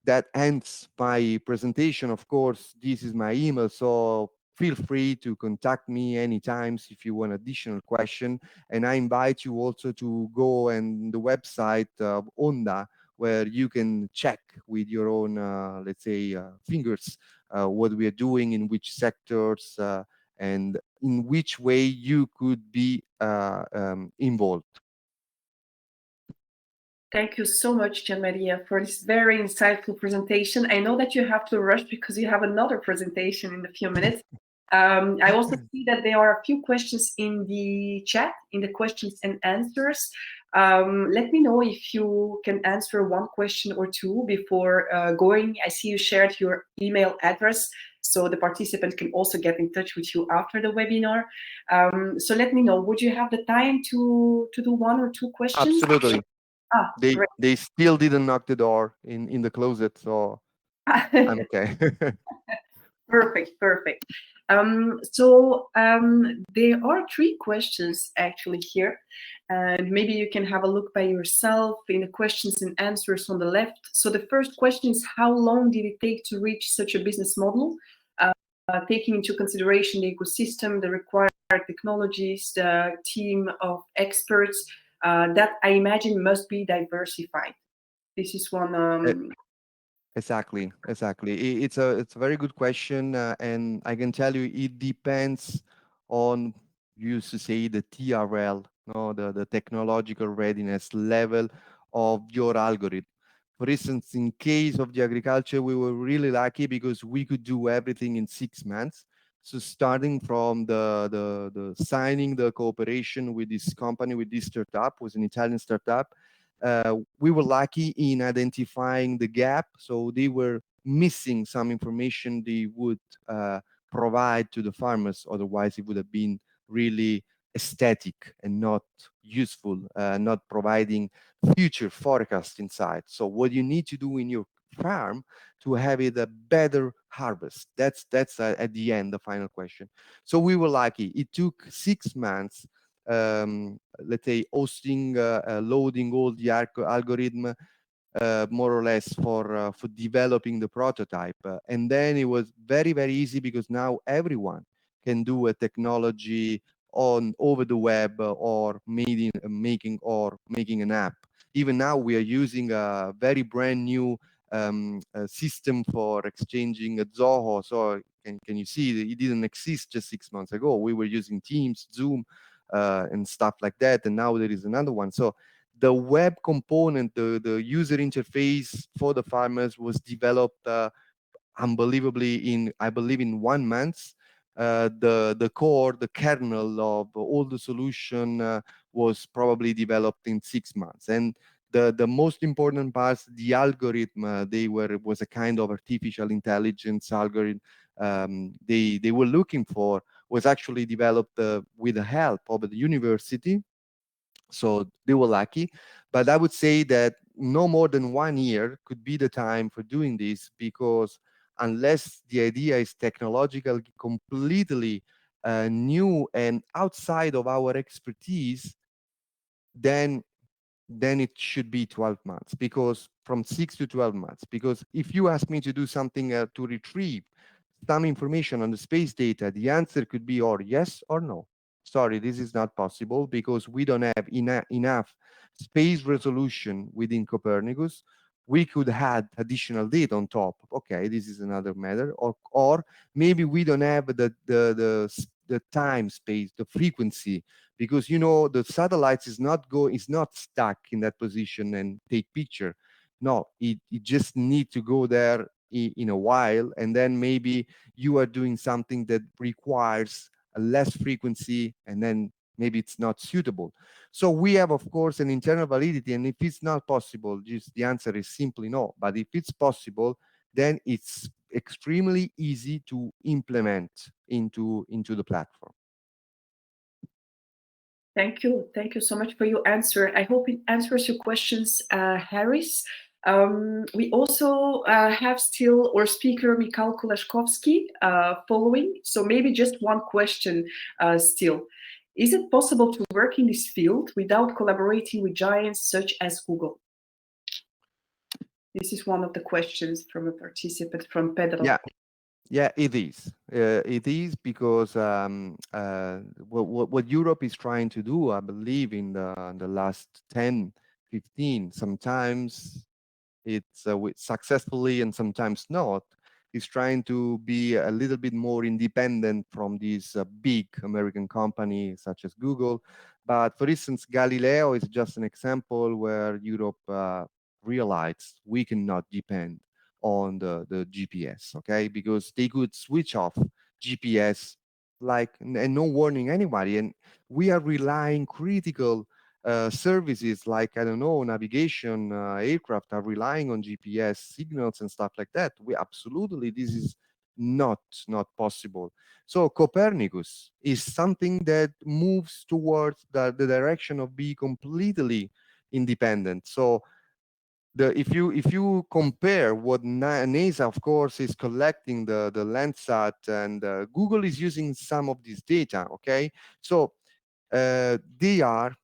That ends my presentation. Of course, this is my email, so feel free to contact me anytime if you want additional question. And I invite you also to go and the website of Onda, where you can check with your own, let's say, fingers, what we are doing, in which sectors, and in which way you could be involved. Thank you so much, Gian Maria, for this very insightful presentation. I know that you have to rush because you have another presentation in a few minutes. I also see that there are a few questions in the chat, in the questions and answers. Let me know if you can answer one question or two before going. I see you shared your email address, so the participant can also get in touch with you after the webinar. So let me know, would you have the time to do one or two questions? Absolutely. They Great. they still didn't knock the door in the closet, so I'm okay. Perfect. There are three questions actually here, and maybe you can have a look by yourself in the questions and answers on the left. So the first question is, how long did it take to reach such a business model, taking into consideration the ecosystem, the required technologies, the team of experts that I imagine must be diversified? This is one. Exactly. It's a very good question, and I can tell you it depends on, you used to say, the TRL, no, the technological readiness level of your algorithm. For instance, in case of the agriculture, we were really lucky because we could do everything in 6 months. So starting from the signing the cooperation with this company, with this startup, was an Italian startup. We were lucky in identifying the gap. So they were missing some information they would provide to the farmers. Otherwise, it would have been really aesthetic and not useful, not providing future forecast inside. So what you need to do in your farm to have it a better harvest. That's at the end the final question. So we were lucky. It took 6 months. Let's say hosting, loading all the algorithm, more or less for developing the prototype, and then it was very easy because now everyone can do a technology on over the web, or making an app. Even now we are using a very brand new system for exchanging a Zoho. So can you see that it didn't exist just 6 months ago? We were using Teams, Zoom, and stuff like that, and now there is another one. So the web component, the user interface for the farmers was developed unbelievably in, I believe, in 1 month. The core, the kernel of all the solution was probably developed in 6 months. And the most important parts, the algorithm, was a kind of artificial intelligence algorithm they were looking for, was actually developed with the help of the university. So they were lucky. But I would say that no more than 1 year could be the time for doing this, because unless the idea is technological, completely new and outside of our expertise, then it should be 12 months, because from 6 to 12 months. Because if you ask me to do something to retrieve some information on the space data, the answer could be or yes or no. Sorry, this is not possible because we don't have enough space resolution within Copernicus. We could add additional data on top. Okay, this is another matter. Or maybe we don't have the time space, the frequency, because the satellites is not stuck in that position and take picture. No, it just need to go there in a while, and then maybe you are doing something that requires a less frequency, and then maybe it's not suitable. So we have, of course, an internal validity, and if it's not possible, just the answer is simply no. But if it's possible, then it's extremely easy to implement into the platform. Thank you. Thank you so much for your answer. I hope it answers your questions, Harris. We also have still our speaker, Mikhail Kulashkovsky, following. So maybe just one question still. Is it possible to work in this field without collaborating with giants such as Google? This is one of the questions from a participant, from Pedro. Yeah, it is. It is because what Europe is trying to do, I believe, in the last 10, 15, sometimes it's successfully and sometimes not, is trying to be a little bit more independent from these big American companies such as Google. But for instance, Galileo is just an example where Europe realized we cannot depend on the GPS, okay? Because they could switch off GPS and no warning anybody. And we are relying critical services like, I don't know, navigation, aircraft are relying on GPS signals and stuff like that. This is not possible. So Copernicus is something that moves towards the direction of being completely independent. So if you compare what NASA, of course, is collecting the Landsat, and Google is using some of this data, okay? So they are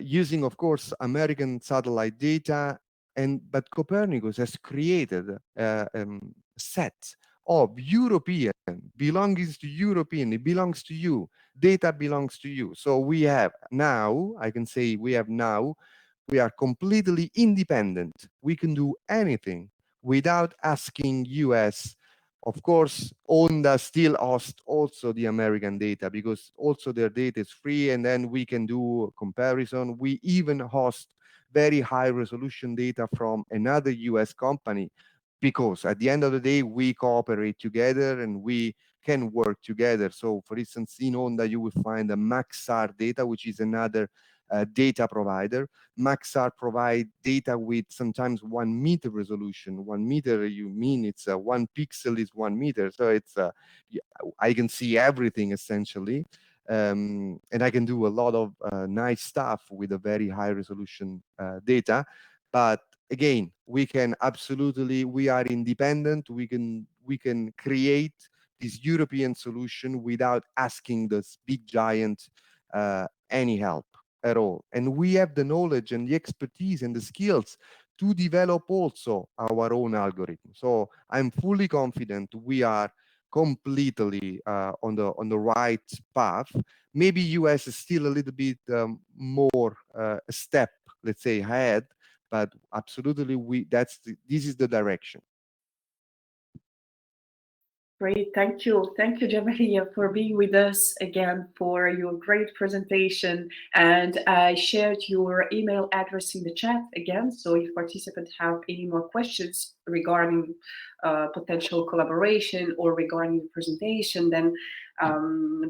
using, of course, American satellite data, but Copernicus has created a set of European, belongs to European, it belongs to you, data belongs to you. So we have now, I can say we are completely independent. We can do anything without asking US. Of course, Onda still hosts also the American data, because also their data is free, and then we can do a comparison. We even host very high resolution data from another US company, because at the end of the day, we cooperate together and we can work together. So for instance, in Honda, you will find a Maxar data, which is another data provider. Maxar provide data with sometimes 1 meter resolution. 1 meter, you mean it's 1 pixel is 1 meter. So it's I can see everything essentially. And I can do a lot of nice stuff with a very high resolution data. But again, we can absolutely, we are independent. We can create this European solution without asking this big giant any help at all. And we have the knowledge and the expertise and the skills to develop also our own algorithm. So I'm fully confident we are completely on the right path. Maybe US is still a little bit more a step, let's say, ahead, but absolutely this is the direction. Great, thank you. Thank you, Jamaria, for being with us again, for your great presentation. And I shared your email address in the chat again. So if participants have any more questions regarding potential collaboration or regarding the presentation, then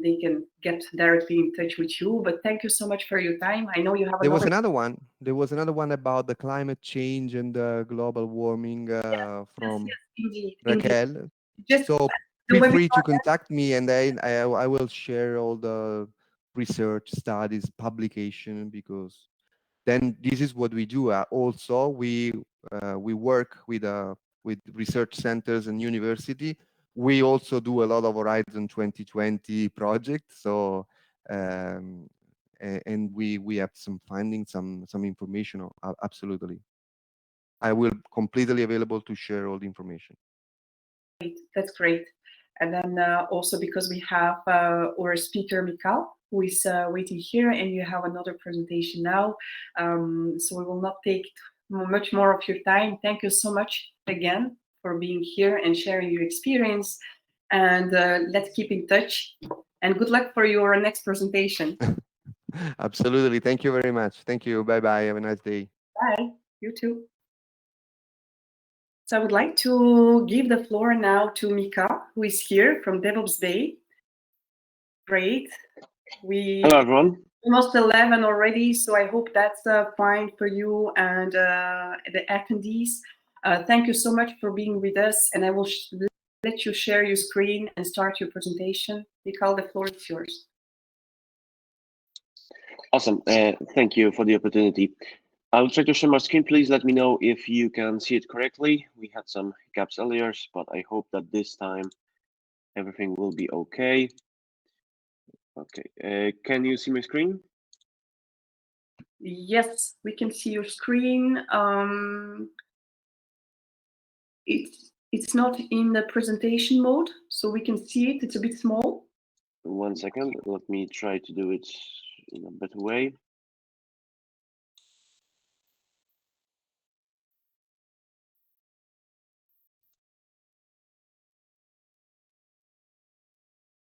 they can get directly in touch with you. But thank you so much for your time. I know you have There was another one. There was another one about the climate change and global warming from yes, indeed, Raquel. indeed. Just so feel free to contact me, and I will share all the research studies, publication, because then this is what we do. Also, we work with research centers and university. We also do a lot of Horizon 2020 projects. So and we have some findings, some information. Absolutely, I will completely available to share all the information. Great, that's great. And then also because we have our speaker Mikal, who is waiting here, and you have another presentation now. So we will not take much more of your time. Thank you so much again for being here and sharing your experience. And let's keep in touch. And good luck for your next presentation. Absolutely. Thank you very much. Thank you. Bye-bye. Have a nice day. Bye. You too. So I would like to give the floor now to Mika, who is here from DevOps Day. Great. Hello, everyone. Almost 11 already, so I hope that's fine for you and the attendees. Thank you so much for being with us, and I will let you share your screen and start your presentation. Mika, the floor is yours. Awesome. Thank you for the opportunity. I'll try to share my screen. Please let me know if you can see it correctly. We had some hiccups earlier, but I hope that this time everything will be okay. Okay. Can you see my screen? Yes, we can see your screen. It's not in the presentation mode, so we can see it. It's a bit small. 1 second. Let me try to do it in a better way.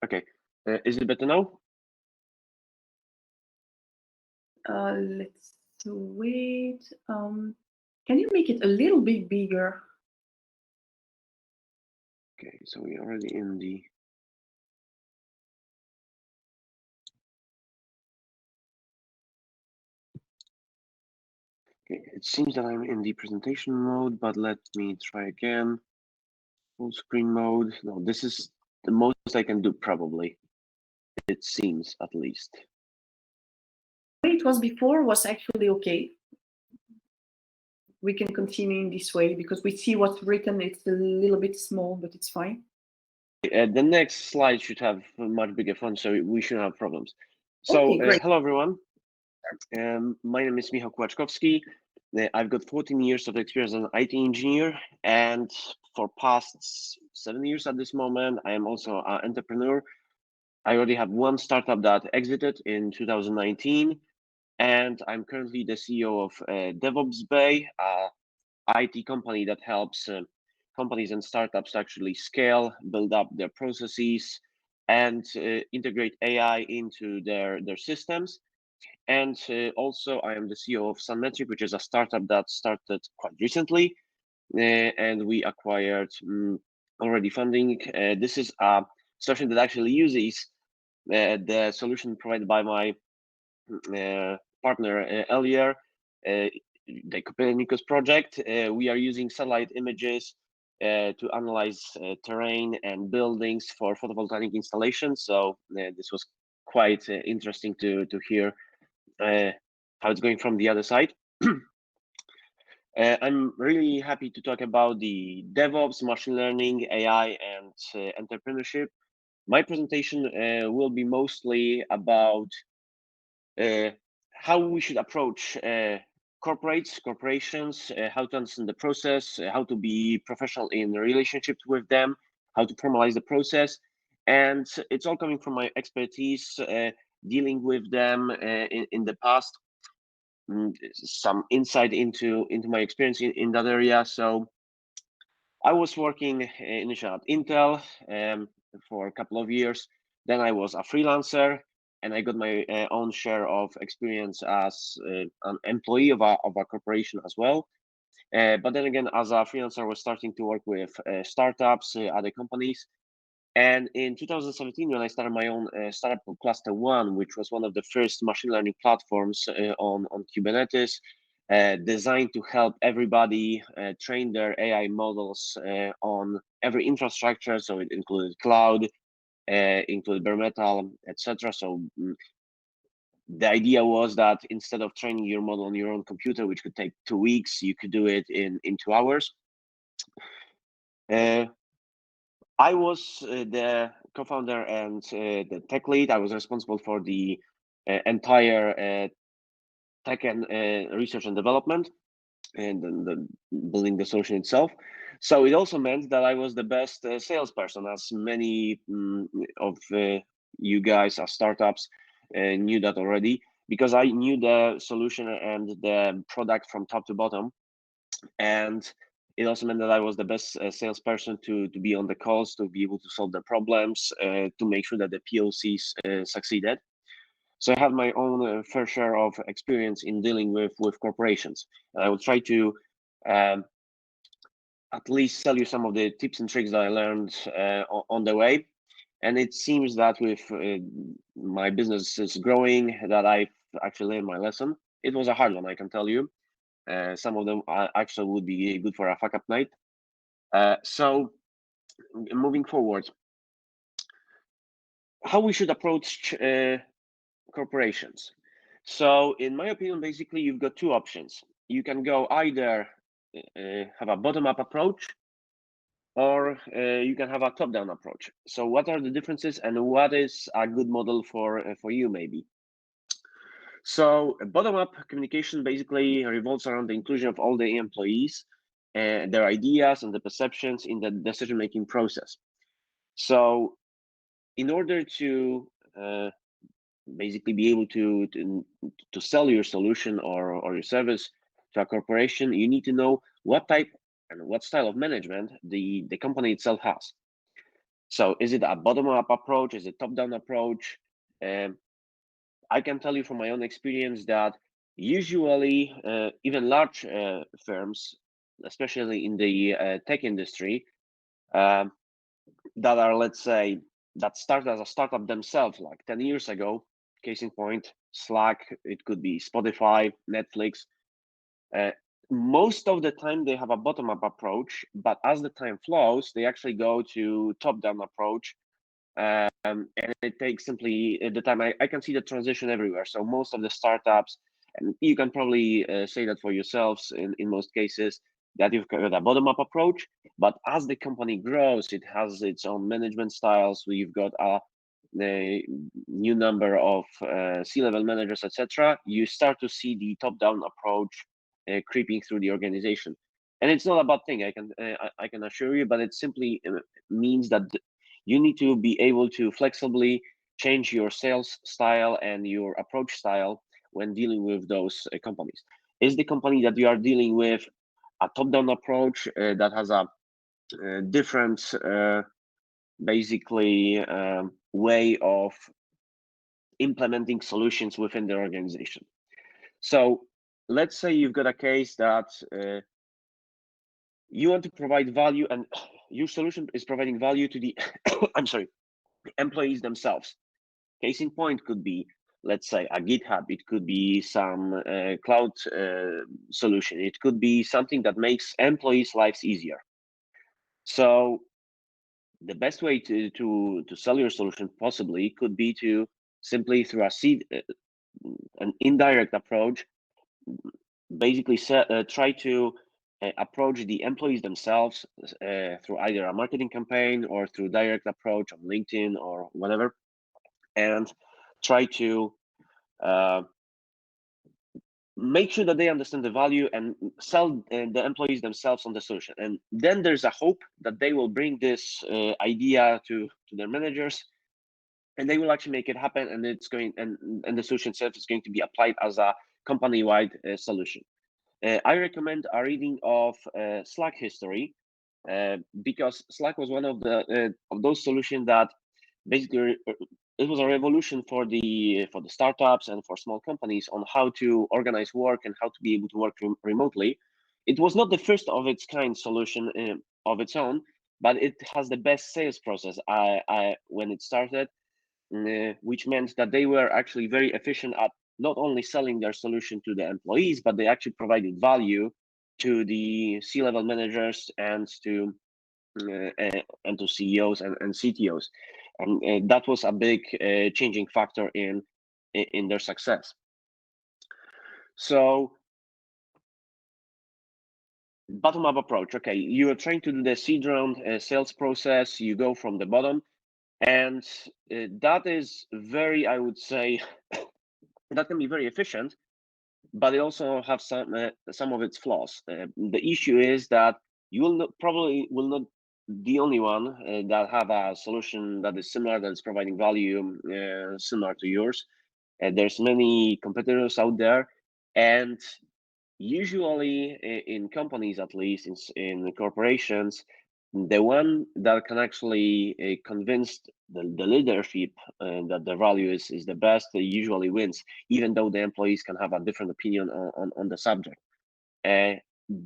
Okay. Is it better now? Let's wait. Can you make it a little bit bigger? Okay, so we're already in the... Okay, it seems that I'm in the presentation mode, but let me try again. Full screen mode. No, this is the most I can do, probably. It seems, at least. The way it was before was actually okay. We can continue in this way because we see what's written. It's a little bit small, but it's fine. The next slide should have a much bigger font, so we shouldn't have problems. So, okay, hello, everyone. My name is Michał Kłaczkowski. I've got 14 years of experience as an IT engineer, and for past 7 years at this moment, I am also an entrepreneur. I already have one startup that exited in 2019, and I'm currently the CEO of DevOps Bay, IT company that helps companies and startups to actually scale, build up their processes, and integrate AI into their systems. And also, I am the CEO of Sunmetric, which is a startup that started quite recently, and we acquired already funding. This is a solution that actually uses the solution provided by my partner earlier, the Copernicus project. We are using satellite images to analyze terrain and buildings for photovoltaic installations. So this was quite interesting to hear how it's going from the other side. I'm really happy to talk about the DevOps, machine learning, AI, and entrepreneurship. My presentation will be mostly about how we should approach corporations, how to understand the process, how to be professional in relationships with them, how to formalize the process. And it's all coming from my expertise dealing with them in the past, some insight into my experience in that area. So I was working initially at Intel for a couple of years. Then I was a freelancer, and I got my own share of experience as an employee of a corporation as well. But then again, as a freelancer, I was starting to work with startups, other companies. And in 2017, when I started my own startup called Cluster One, which was one of the first machine learning platforms on Kubernetes, designed to help everybody train their AI models on every infrastructure. So it included cloud, included bare metal, etc. So the idea was that instead of training your model on your own computer, which could take 2 weeks, you could do it in 2 hours. I was the co-founder and the tech lead. I was responsible for the entire tech and research and development, and the building the solution itself. So it also meant that I was the best salesperson, as many of you guys as startups knew that already, because I knew the solution and the product from top to bottom. And it also meant that I was the best salesperson to be on the calls, to be able to solve the problems, to make sure that the POCs succeeded. So I have my own fair share of experience in dealing with corporations. And I will try to at least tell you some of the tips and tricks that I learned on the way. And it seems that with my business is growing, that I've actually learned my lesson. It was a hard one, I can tell you. Some of them actually would be good for a fuck up night. So moving forward, how we should approach corporations. So in my opinion, basically you've got two options. You can go either have a bottom-up approach, or you can have a top-down approach. So what are the differences, and what is a good model for you maybe? So bottom-up communication basically revolves around the inclusion of all the employees, their ideas and the perceptions in the decision-making process. So in order to basically be able to sell your solution or your service to a corporation, you need to know what type and what style of management the company itself has. So is it a bottom-up approach? Is it top-down approach? I can tell you from my own experience that usually even large firms, especially in the tech industry, that are, let's say, that started as a startup themselves like 10 years ago, case in point, Slack, it could be Spotify, Netflix. Most of the time they have a bottom-up approach, but as the time flows, they actually go to top-down approach. And it takes simply the time. I can see the transition everywhere. So most of the startups, and you can probably say that for yourselves in most cases, that you've got a bottom-up approach, but as the company grows, it has its own management styles. We've got a new number of C-level managers, etc. You start to see the top-down approach creeping through the organization, and it's not a bad thing. I can assure you, but it simply means that you need to be able to flexibly change your sales style and your approach style when dealing with those companies. Is the company that you are dealing with a top-down approach that has a different basically way of implementing solutions within the organization. So let's say you've got a case that you want to provide value, and your solution is providing value to the I'm sorry, the employees themselves. Case in point could be, let's say, a GitHub. It could be some cloud solution. It could be something that makes employees' lives easier. So the best way to sell your solution possibly could be to simply through an indirect approach, basically try to approach the employees themselves through either a marketing campaign or through direct approach on LinkedIn or whatever, and try to make sure that they understand the value and sell the employees themselves on the solution. And then there's a hope that they will bring this idea to their managers, and they will actually make it happen, and it's going and the solution itself is going to be applied as a company-wide solution. I recommend a reading of Slack history because Slack was one of those solutions that basically it was a revolution for the startups and for small companies on how to organize work and how to be able to work remotely. It was not the first of its kind solution of its own, but it has the best sales process when it started, which meant that they were actually very efficient at not only selling their solution to the employees, but they actually provided value to the C-level managers and to CEOs and CTOs, and that was a big changing factor in their success. So, bottom-up approach. Okay, you are trying to do the seed round sales process. You go from the bottom, and that is very, I would say, that can be very efficient, but it also have some of its flaws. The issue is that you probably will not the only one that have a solution that is similar, that is providing value similar to yours. There's many competitors out there, and usually in companies, at least in corporations, the one that can actually convince the leadership that the value is the best usually wins, even though the employees can have a different opinion on the subject.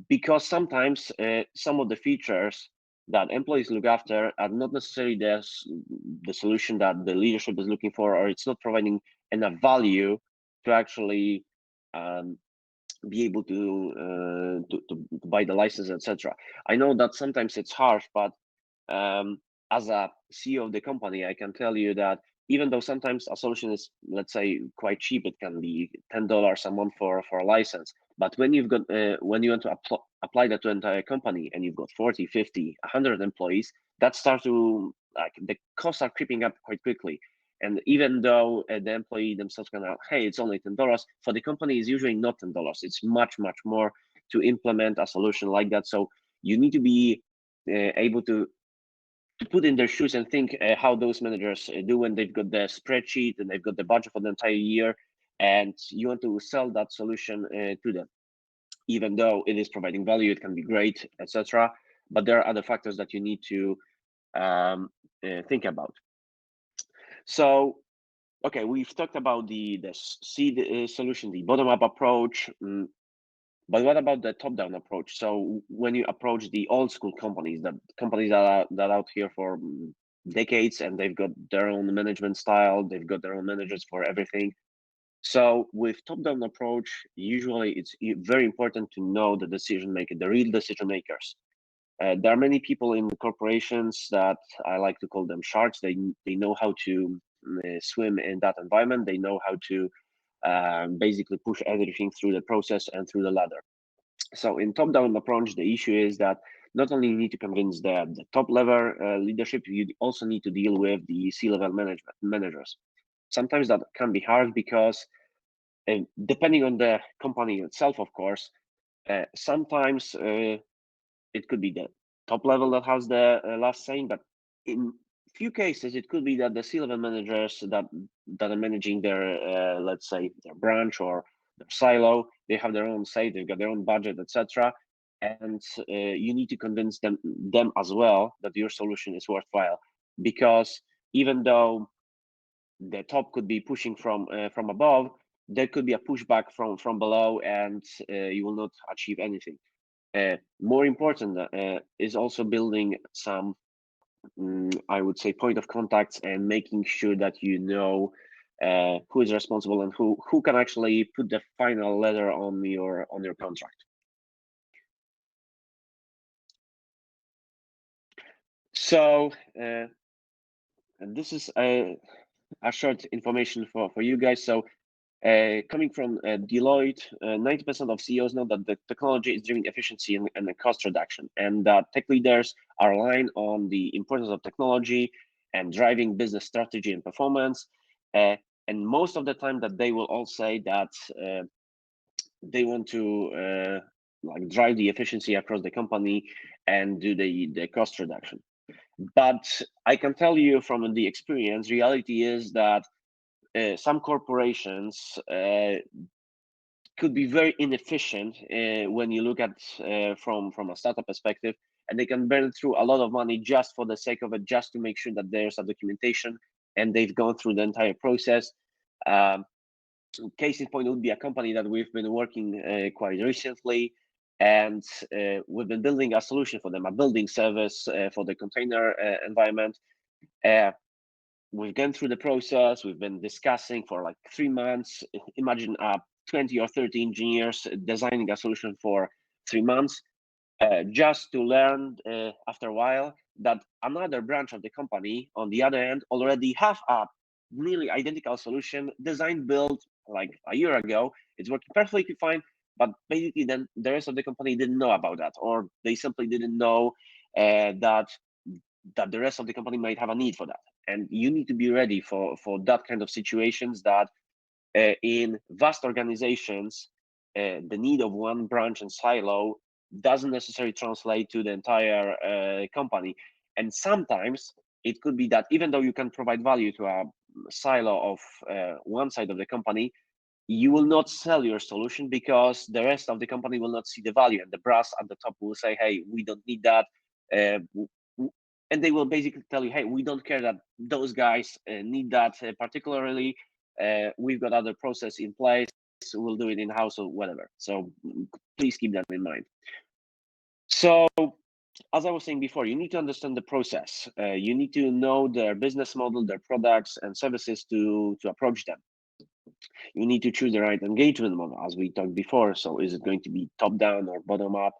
Because sometimes some of the features that employees look after are not necessarily the solution that the leadership is looking for, or it's not providing enough value to actually be able to buy the license, etc. I know that sometimes it's harsh, but as a CEO of the company, I can tell you that even though sometimes a solution is, let's say, quite cheap, it can be $10 a month for a license. But when you've got when you want to apply that to an entire company and you've got 40, 50, 100 employees, that starts to the costs are creeping up quite quickly. And even though the employee themselves can, hey, it's only $10, for the company is usually not $10. It's much more to implement a solution like that. So you need to be able to put in their shoes and think how those managers do when they've got the spreadsheet and they've got the budget for the entire year, and you want to sell that solution to them. Even though it is providing value, it can be great, etc. But there are other factors that you need to think about. So, okay, we've talked about the seed solution, the bottom-up approach. But what about the top-down approach? So when you approach the old school companies, that are out here for decades, and they've got their own management style, they've got their own managers for everything. So with top-down approach, usually it's very important to know the decision maker, the real decision makers. There are many people in the corporations that I like to call them sharks. They know how to swim in that environment. They know how to basically push everything through the process and through the ladder. So in top-down approach, the issue is that not only you need to convince the top level leadership, you also need to deal with the C-level managers. Sometimes that can be hard because depending on the company itself, of course, sometimes it could be the top level that has the last say, but in few cases, it could be that the C-level managers that are managing their, let's say, their branch or their silo, they have their own say, they've got their own budget, etc. And you need to convince them as well that your solution is worthwhile, because even though the top could be pushing from above, there could be a pushback from below, and you will not achieve anything. More important is also building some, I would say, point of contacts and making sure that you know who is responsible and who can actually put the final letter on your contract. So, and this is a short information for you guys. So, coming from Deloitte, 90% of CEOs know that the technology is driving efficiency and the cost reduction, and that tech leaders are aligned on the importance of technology and driving business strategy and performance. And most of the time that they will all say that they want to like drive the efficiency across the company and do the cost reduction. But I can tell you from the experience, reality is that some corporations could be very inefficient when you look at from a startup perspective, and they can burn through a lot of money just for the sake of it, just to make sure that there's a documentation and they've gone through the entire process. Case in point would be a company that we've been working quite recently, and we've been building a solution for them, a building service for the container environment. We've gone through the process, we've been discussing for like 3 months. Imagine 20 or 30 engineers designing a solution for 3 months, just to learn after a while that another branch of the company on the other end already have a nearly identical solution designed, built like a year ago. It's working perfectly fine, but basically then the rest of the company didn't know about that, or they simply didn't know that the rest of the company might have a need for that. And you need to be ready for that kind of situations, that in vast organizations, the need of one branch and silo doesn't necessarily translate to the entire company. And sometimes it could be that even though you can provide value to a silo of one side of the company, you will not sell your solution because the rest of the company will not see the value, and the brass at the top will say, hey, we don't need that. And they will basically tell you, hey, we don't care that those guys need that particularly. We've got other process in place, we'll do it in-house or whatever. So please keep that in mind. So as I was saying before, you need to understand the process. You need to know their business model, their products and services to approach them. You need to choose the right engagement model, as we talked before. So is it going to be top down or bottom up?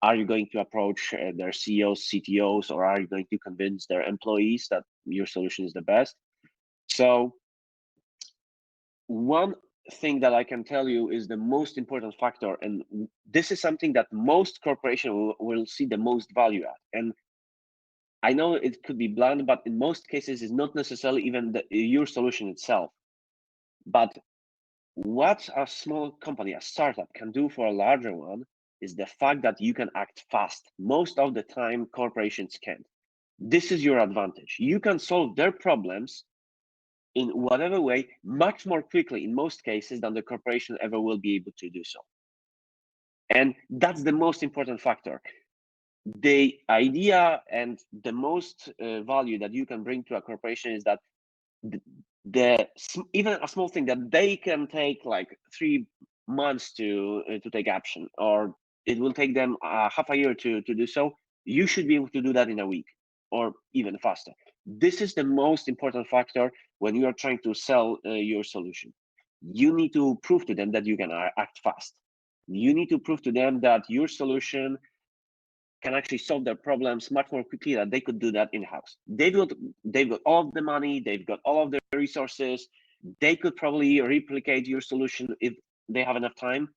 Are you going to approach their CEOs, CTOs, or are you going to convince their employees that your solution is the best? So one thing that I can tell you is the most important factor, and this is something that most corporations will see the most value at. And I know it could be blunt, but in most cases, it's not necessarily even your solution itself. But what a small company, a startup, can do for a larger one is the fact that you can act fast. Most of the time, corporations can't. This is your advantage. You can solve their problems in whatever way much more quickly in most cases than the corporation ever will be able to do so. And that's the most important factor. The idea and the most value that you can bring to a corporation is that even a small thing that they can take like 3 months to take action, or it will take them half a year to do so, you should be able to do that in a week or even faster. This is the most important factor when you are trying to sell your solution. You need to prove to them that you can act fast. You need to prove to them that your solution can actually solve their problems much more quickly than they could do that in-house. They've got all of the money, they've got all of the resources, they could probably replicate your solution if they have enough time.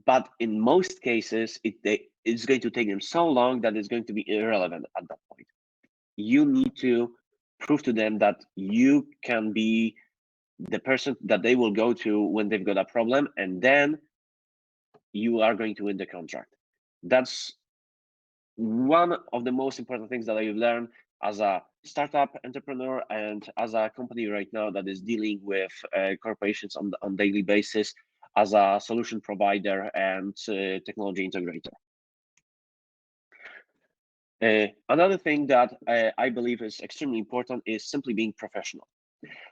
But in most cases, it's going to take them so long that it's going to be irrelevant at that point. You need to prove to them that you can be the person that they will go to when they've got a problem, and then you are going to win the contract. That's one of the most important things that I've learned as a startup entrepreneur and as a company right now that is dealing with corporations on daily basis as a solution provider and technology integrator. Another thing that I believe is extremely important is simply being professional.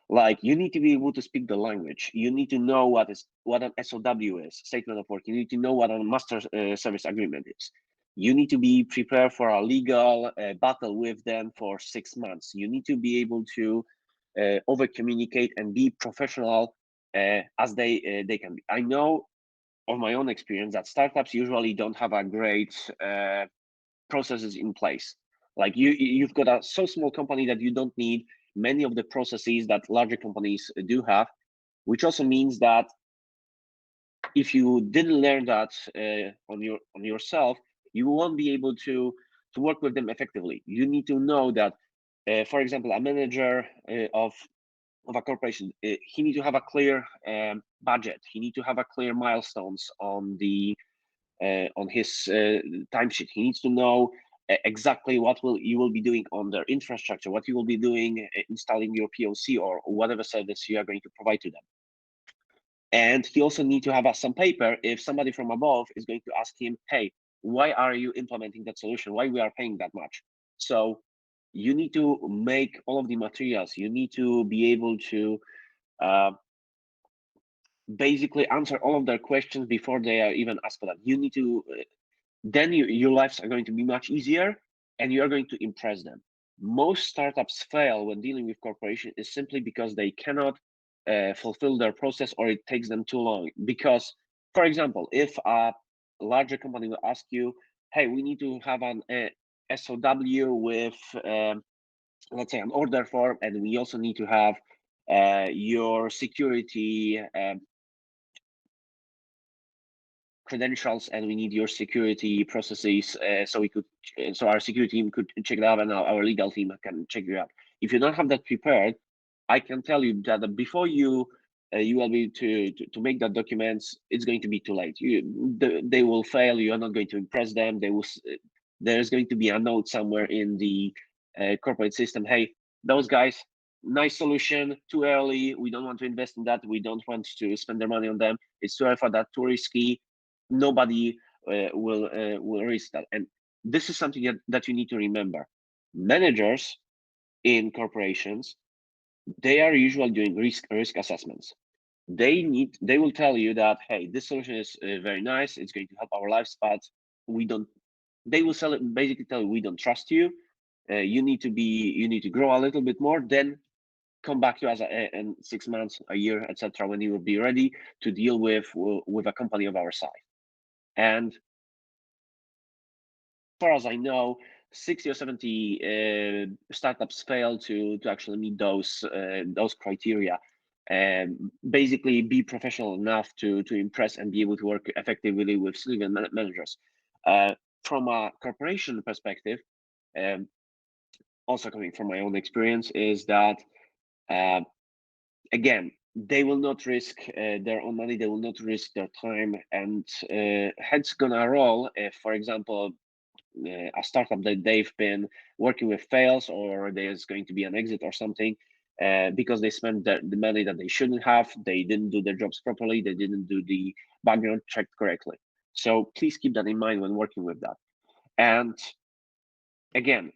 Like, you need to be able to speak the language. You need to know what an SOW is, statement of work. You need to know what a master service agreement is. You need to be prepared for a legal battle with them for 6 months. You need to be able to over communicate and be professional as they can be. I know of my own experience that startups usually don't have a great processes in place. Like, you've got a so small company that you don't need many of the processes that larger companies do have, which also means that if you didn't learn that on yourself, you won't be able to work with them effectively. You need to know that, for example, a manager of a corporation, he need to have a clear budget. He need to have a clear milestones on his timesheet. He needs to know exactly what you will be doing on their infrastructure, what you will be doing installing your POC or whatever service you are going to provide to them. And he also need to have some paper if somebody from above is going to ask him, hey, why are you implementing that solution? Why we are paying that much? So you need to make all of the materials. You need to be able to basically answer all of their questions before they are even asked for that. You need to, then your lives are going to be much easier and you are going to impress them. Most startups fail when dealing with corporations is simply because they cannot fulfill their process, or it takes them too long. Because, for example, if a larger company will ask you, hey, we need to have an SOW with, let's say, an order form, and we also need to have your security credentials, and we need your security processes, so our security team could check it out, and our legal team can check it out. If you don't have that prepared, I can tell you that before you will be to make that documents, it's going to be too late. They will fail. You are not going to impress them. There's going to be a note somewhere in the corporate system. Hey, those guys, nice solution, too early. We don't want to invest in that. We don't want to spend their money on them. It's too early for that. Too risky. Nobody will risk that. And this is something that you need to remember. Managers in corporations, they are usually doing risk assessments. They will tell you that, hey, this solution is very nice, it's going to help our lives, but they will basically tell you, we don't trust you. You need to grow a little bit more, then come back to us in 6 months, a year, etc., when you will be ready to deal with a company of our size. And as far as I know, 60 or 70 startups fail to actually meet those criteria. And basically be professional enough to impress and be able to work effectively with senior managers. From a corporation perspective, also coming from my own experience, is that again, they will not risk their own money, they will not risk their time, and heads gonna roll if, for example, a startup that they've been working with fails, or there's going to be an exit or something, because they spent the money that they shouldn't have, they didn't do their jobs properly, they didn't do the background check correctly. So please keep that in mind when working with that. And again,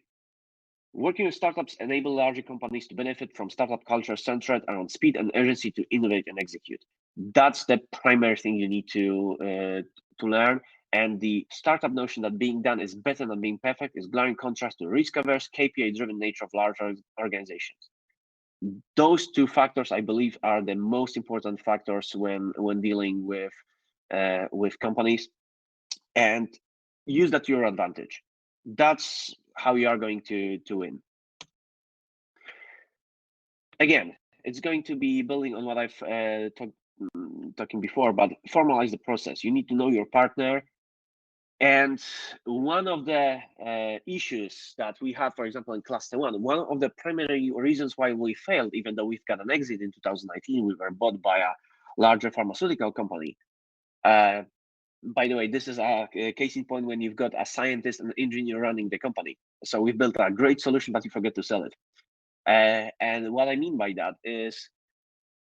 working with startups enable larger companies to benefit from startup culture centered around speed and urgency to innovate and execute. That's the primary thing you need to learn. And the startup notion that being done is better than being perfect is glaring contrast to risk-averse, KPI-driven nature of large organizations. Those two factors, I believe, are the most important factors when dealing with companies, and use that to your advantage. That's how you are going to win. Again, it's going to be building on what I've talking before, but formalize the process. You need to know your partner. And one of the issues that we have, for example, in Cluster 1, one of the primary reasons why we failed, even though we've got an exit in 2019, we were bought by a larger pharmaceutical company. By the way, this is a case in point when you've got a scientist and engineer running the company. So we've built a great solution, but you forget to sell it. And what I mean by that is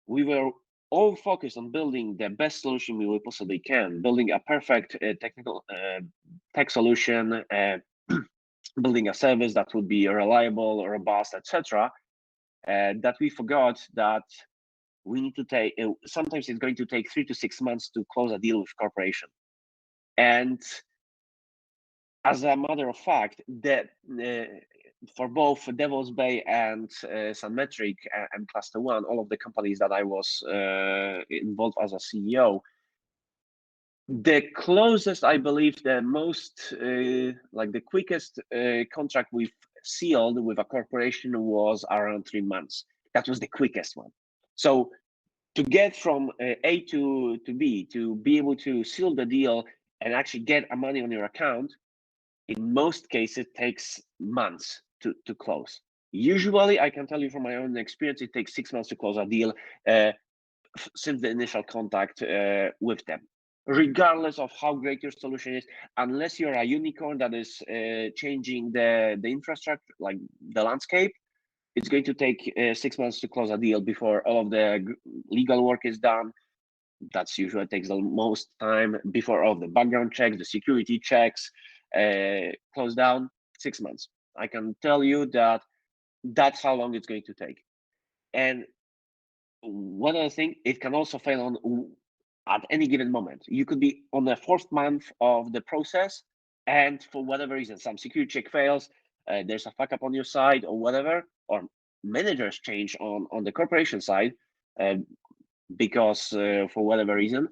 we were all focused on building the best solution we possibly can, building a perfect technical tech solution, building a service that would be reliable, robust, etc. That we forgot that we need to take, sometimes it's going to take 3 to 6 months to close a deal with corporation. And as a matter of fact, that for both Devil's Bay and Sunmetric and Cluster One, all of the companies that I was involved as a CEO, the closest, I believe, the most, like the quickest contract we've sealed with a corporation was around 3 months. That was the quickest one. So to get from A to B, to be able to seal the deal and actually get money on your account, in most cases takes months to close. Usually, I can tell you from my own experience, it takes 6 months to close a deal since the initial contact with them. Regardless of how great your solution is, unless you're a unicorn that is changing the infrastructure, like the landscape, it's going to take 6 months to close a deal before all of the legal work is done. That's usually takes the most time before all of the background checks, the security checks, close down. 6 months. I can tell you that that's how long it's going to take. And one other thing, it can also fail on at any given moment. You could be on the 4th month of the process, and for whatever reason, some security check fails, there's a fuck up on your side or whatever, or managers change on the corporation side because for whatever reason,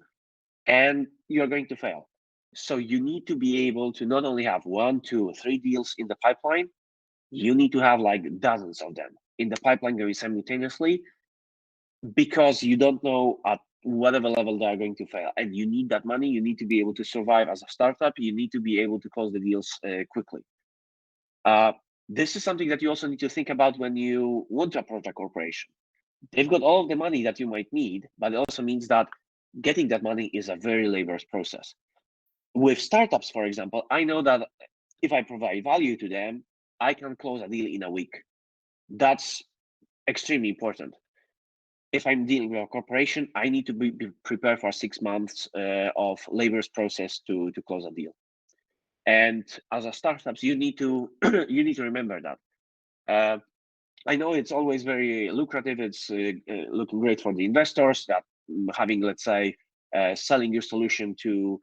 and you're going to fail. So you need to be able to not only have 1, 2, 3 deals in the pipeline, you need to have like dozens of them in the pipeline going simultaneously, because you don't know at whatever level they are going to fail, and you need that money. You need to be able to survive as a startup. You need to be able to close the deals quickly. This is something that you also need to think about when you want to approach a corporation. They've got all of the money that you might need, but it also means that getting that money is a very laborious process. With startups, for example, I know that if I provide value to them, I can close a deal in a week. That's extremely important. If I'm dealing with a corporation, I need to be prepared for 6 months of laborious process to close a deal. And as a startups, you need to you need to remember that. I know it's always very lucrative. It's looking great for the investors that having, let's say, selling your solution to,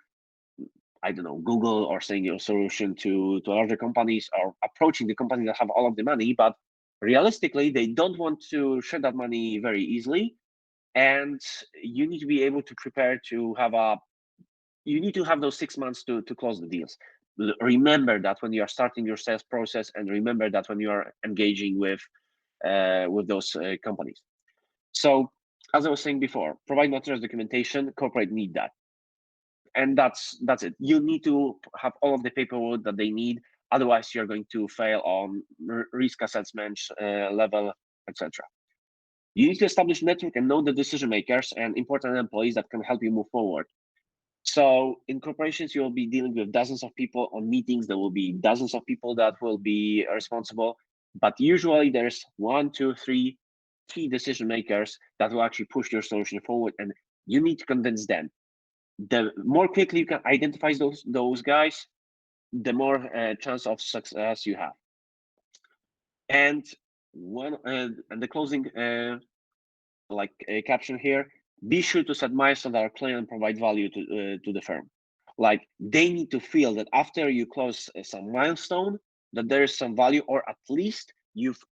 I don't know, Google, or selling your solution to larger companies, or approaching the company that have all of the money. But realistically, they don't want to share that money very easily. And you need to be able to prepare to have you need to have those 6 months to close the deals. Remember that when you are starting your sales process, and remember that when you are engaging with those companies. So as I was saying before, provide materials documentation, corporate need that. And that's it. You need to have all of the paperwork that they need. Otherwise, you're going to fail on risk assessment level, etc. You need to establish network and know the decision makers and important employees that can help you move forward. So in corporations, you'll be dealing with dozens of people on meetings. There will be dozens of people that will be responsible, but usually there's 1, 2, 3 key decision makers that will actually push your solution forward, and you need to convince them. The more quickly you can identify those guys, the more chance of success you have. And the closing caption here: be sure to set milestones that are clear and provide value to the firm. Like, they need to feel that after you close some milestone, that there is some value, or at least you've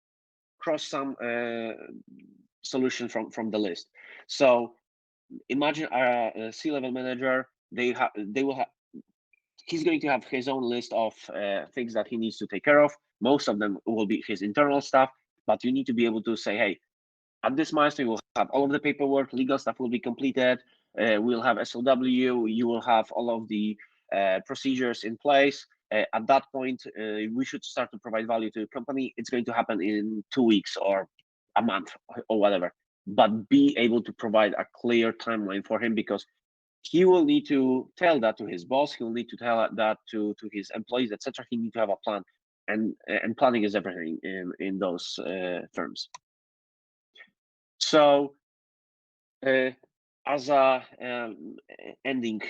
crossed some solution from the list. So imagine a C-level manager. He's going to have his own list of things that he needs to take care of. Most of them will be his internal stuff, but you need to be able to say, hey, at this milestone, we'll have all of the paperwork, legal stuff will be completed. We'll have SOW. You will have all of the procedures in place. At that point, we should start to provide value to the company. It's going to happen in 2 weeks or a month or whatever. But be able to provide a clear timeline for him, because he will need to tell that to his boss. He will need to tell that to his employees, etc. He needs to have a plan, and planning is everything in those firms. So as a ending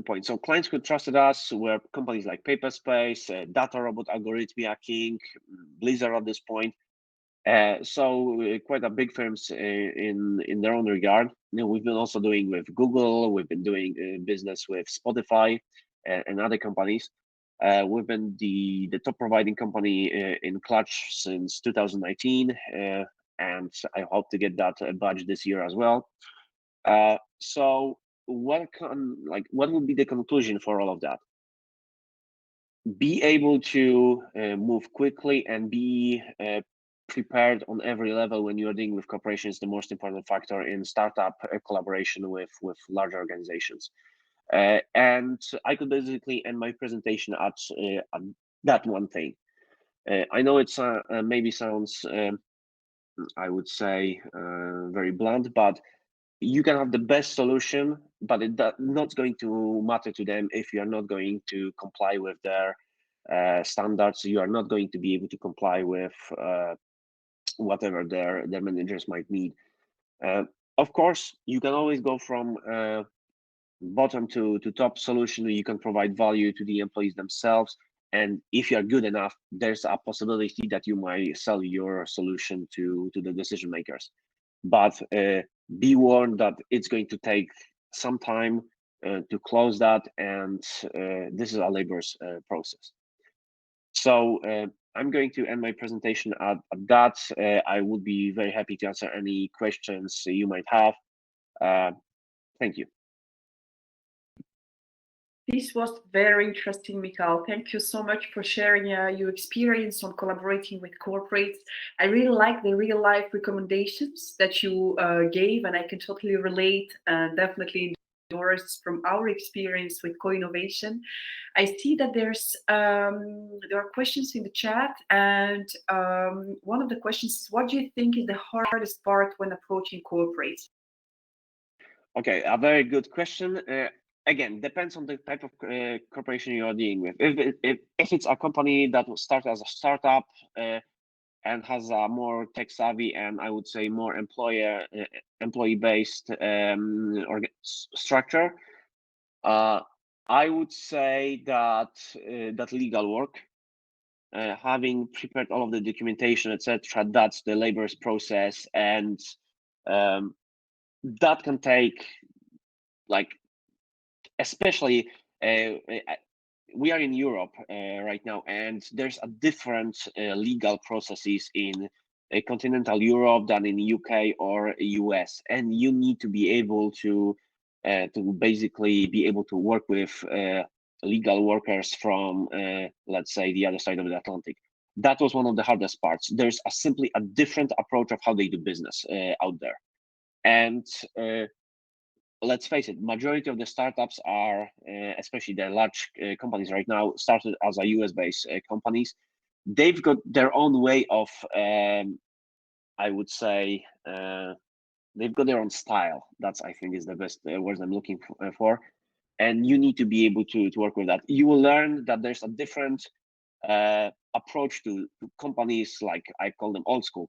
point. So clients who trusted us were companies like Paperspace, Data Robot, Algorithmia, King, Blizzard at this point. Quite a big firms in their own regard. We've been also doing with Google. We've been doing business with Spotify and other companies. We've been the top providing company in Clutch since 2019, and I hope to get that badge this year as well. So what would be the conclusion for all of that? Be able to move quickly and be prepared on every level when you're dealing with corporations. The most important factor in startup collaboration with large organizations. And I could basically end my presentation at that one thing. I know it's maybe sounds, I would say, very blunt, but you can have the best solution, but it's not going to matter to them if you are not going to comply with their standards. You are not going to be able to comply with whatever their managers might need. Of course, you can always go from bottom to top solution. You can provide value to the employees themselves. And if you're good enough, there's a possibility that you might sell your solution to the decision makers. But be warned that it's going to take some time to close that, and this is a laborious process. So I'm going to end my presentation at that. I would be very happy to answer any questions you might have. Thank you. This was very interesting, Michal. Thank you so much for sharing your experience on collaborating with corporates. I really like the real life recommendations that you gave, and I can totally relate and definitely endorse from our experience with co-innovation. I see that there are questions in the chat, and one of the questions is, what do you think is the hardest part when approaching corporates? Okay, a very good question. Again, depends on the type of corporation you are dealing with. If it's a company that will start as a startup and has a more tech savvy and I would say more employee based structure, I would say that that legal work, having prepared all of the documentation, etc., that's the laborious process, and that can take, like, especially we are in Europe right now, and there's a different legal processes in continental Europe than in UK or US, and you need to be able to basically be able to work with legal workers from let's say the other side of the Atlantic. That was one of the hardest parts. There's simply a different approach of how they do business out there, and let's face it, majority of the startups are, especially the large companies right now, started as a US-based companies. They've got their own way of, I would say, they've got their own style. That's, I think, is the best words I'm looking for. And you need to be able to work with that. You will learn that there's a different approach to companies, like I call them old school,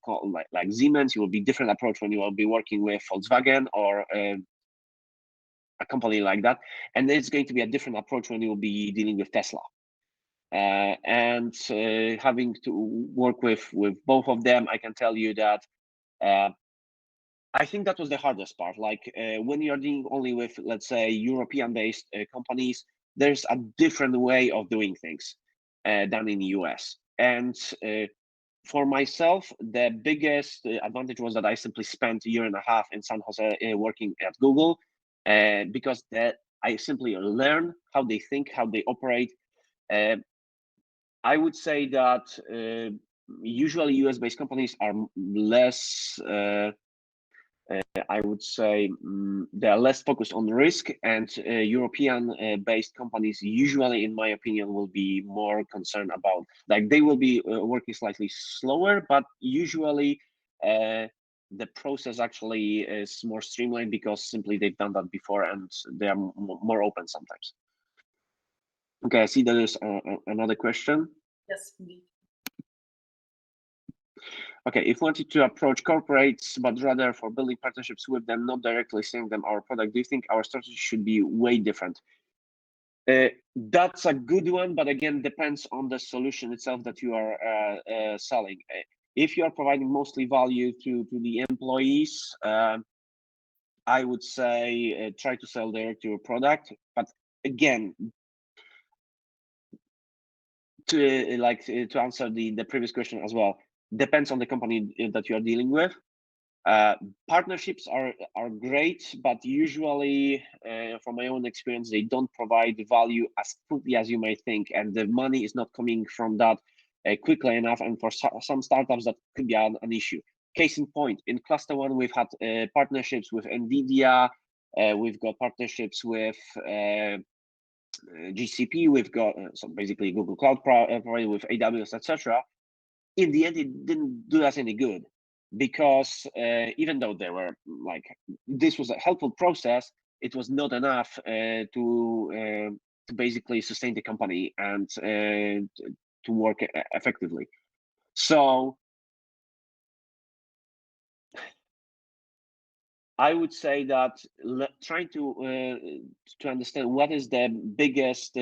like Siemens. You will be different approach when you will be working with Volkswagen or a company like that, and it's going to be a different approach when you will be dealing with Tesla. And having to work with both of them, I can tell you that I think that was the hardest part. Like when you're dealing only with, let's say, European-based companies, there's a different way of doing things than in the US. And for myself, the biggest advantage was that I simply spent a year and a half in San Jose working at Google, because I simply learn how they think, how they operate. I would say that usually US-based companies are less, I would say, they are less focused on risk, and European-based companies usually, in my opinion, will be more concerned about, like, they will be working slightly slower, but usually the process actually is more streamlined because simply they've done that before and they are more open sometimes. Okay, I see there is another question. Yes, indeed. Okay, if we wanted to approach corporates, but rather for building partnerships with them, not directly selling them our product, do you think our strategy should be way different? That's a good one, but again, depends on the solution itself that you are selling. If you are providing mostly value to the employees, I would say try to sell direct your product. But again, to answer the previous question as well, depends on the company that you are dealing with. Partnerships are great, but usually, from my own experience, they don't provide value as quickly as you might think, and the money is not coming from that quickly enough. And for some startups, that could be an issue. Case in point, in Cluster One, we've had partnerships with NVIDIA, we've got partnerships with GCP, we've got so basically Google Cloud provider with AWS, etc. In the end, it didn't do us any good, because even though they were like, this was a helpful process, it was not enough to basically sustain the company and to work effectively. So I would say that trying to understand what is the biggest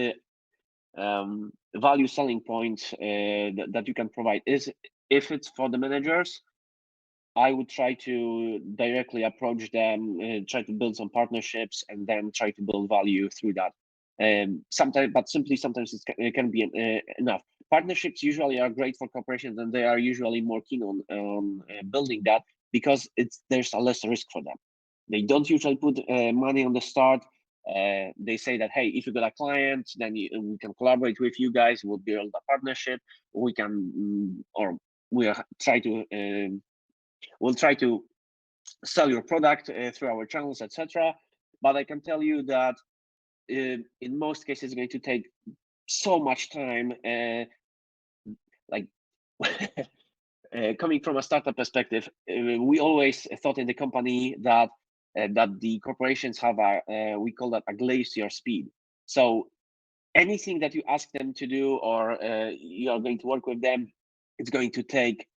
value selling point that you can provide is, if it's for the managers, I would try to directly approach them, try to build some partnerships, and then try to build value through that. Sometimes it can be enough. Partnerships usually are great for corporations, and they are usually more keen on building that, because there's a less risk for them. They don't usually put money on the start. They say that, hey, if you got a client, then we can collaborate with you guys. We'll build a partnership. We can, or we'll try to sell your product through our channels, etc. But I can tell you that in most cases, it's going to take so much time. Coming from a startup perspective, we always thought in the company that the corporations have we call that a glacier speed. So anything that you ask them to do, or you are going to work with them, it's going to take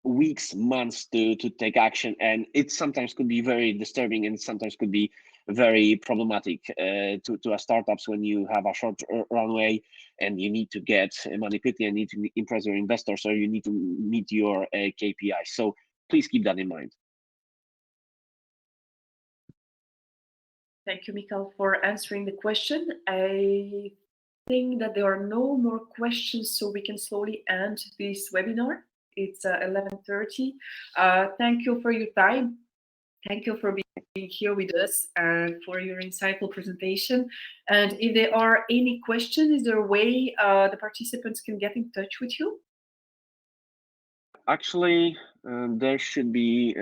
weeks, months to take action, and it sometimes could be very disturbing, and sometimes could be very problematic to startups when you have a short runway and you need to get money quickly and need to impress your investors, or you need to meet your KPIs. So please keep that in mind. Thank you, Michael, for answering the question. I think that there are no more questions, so we can slowly end this webinar. It's 11:30. Thank you for your time. Thank you for being here with us and for your insightful presentation. And if there are any questions, is there a way the participants can get in touch with you? Actually, there should be.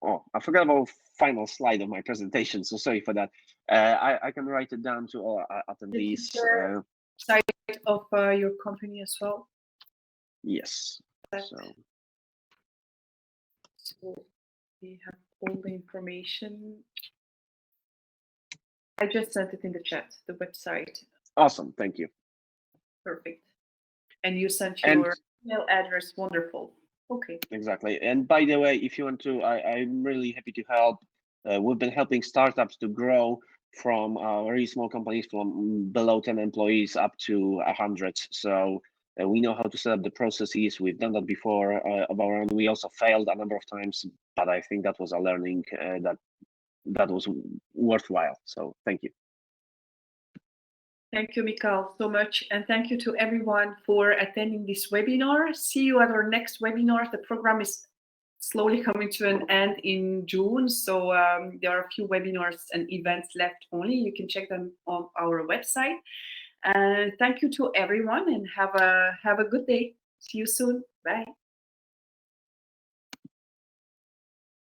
Oh, I forgot about final slide of my presentation, so sorry for that. I can write it down to all attendees. Site of your company as well. Yes. So we have all the information. I just sent it in the chat, the website. Awesome, thank you. Perfect. And you sent your email address. Wonderful. Okay. Exactly. And by the way, if you want to, I'm really happy to help. We've been helping startups to grow from very small companies from below 10 employees up to 100. So we know how to set up the processes. We've done that before of our own. We also failed a number of times, but I think that was a learning that was worthwhile. So thank you. Thank you, Michael, so much. And thank you to everyone for attending this webinar. See you at our next webinar. The program is slowly coming to an end in June. So there are a few webinars and events left only. You can check them on our website. And thank you to everyone, and have a good day. See you soon. Bye.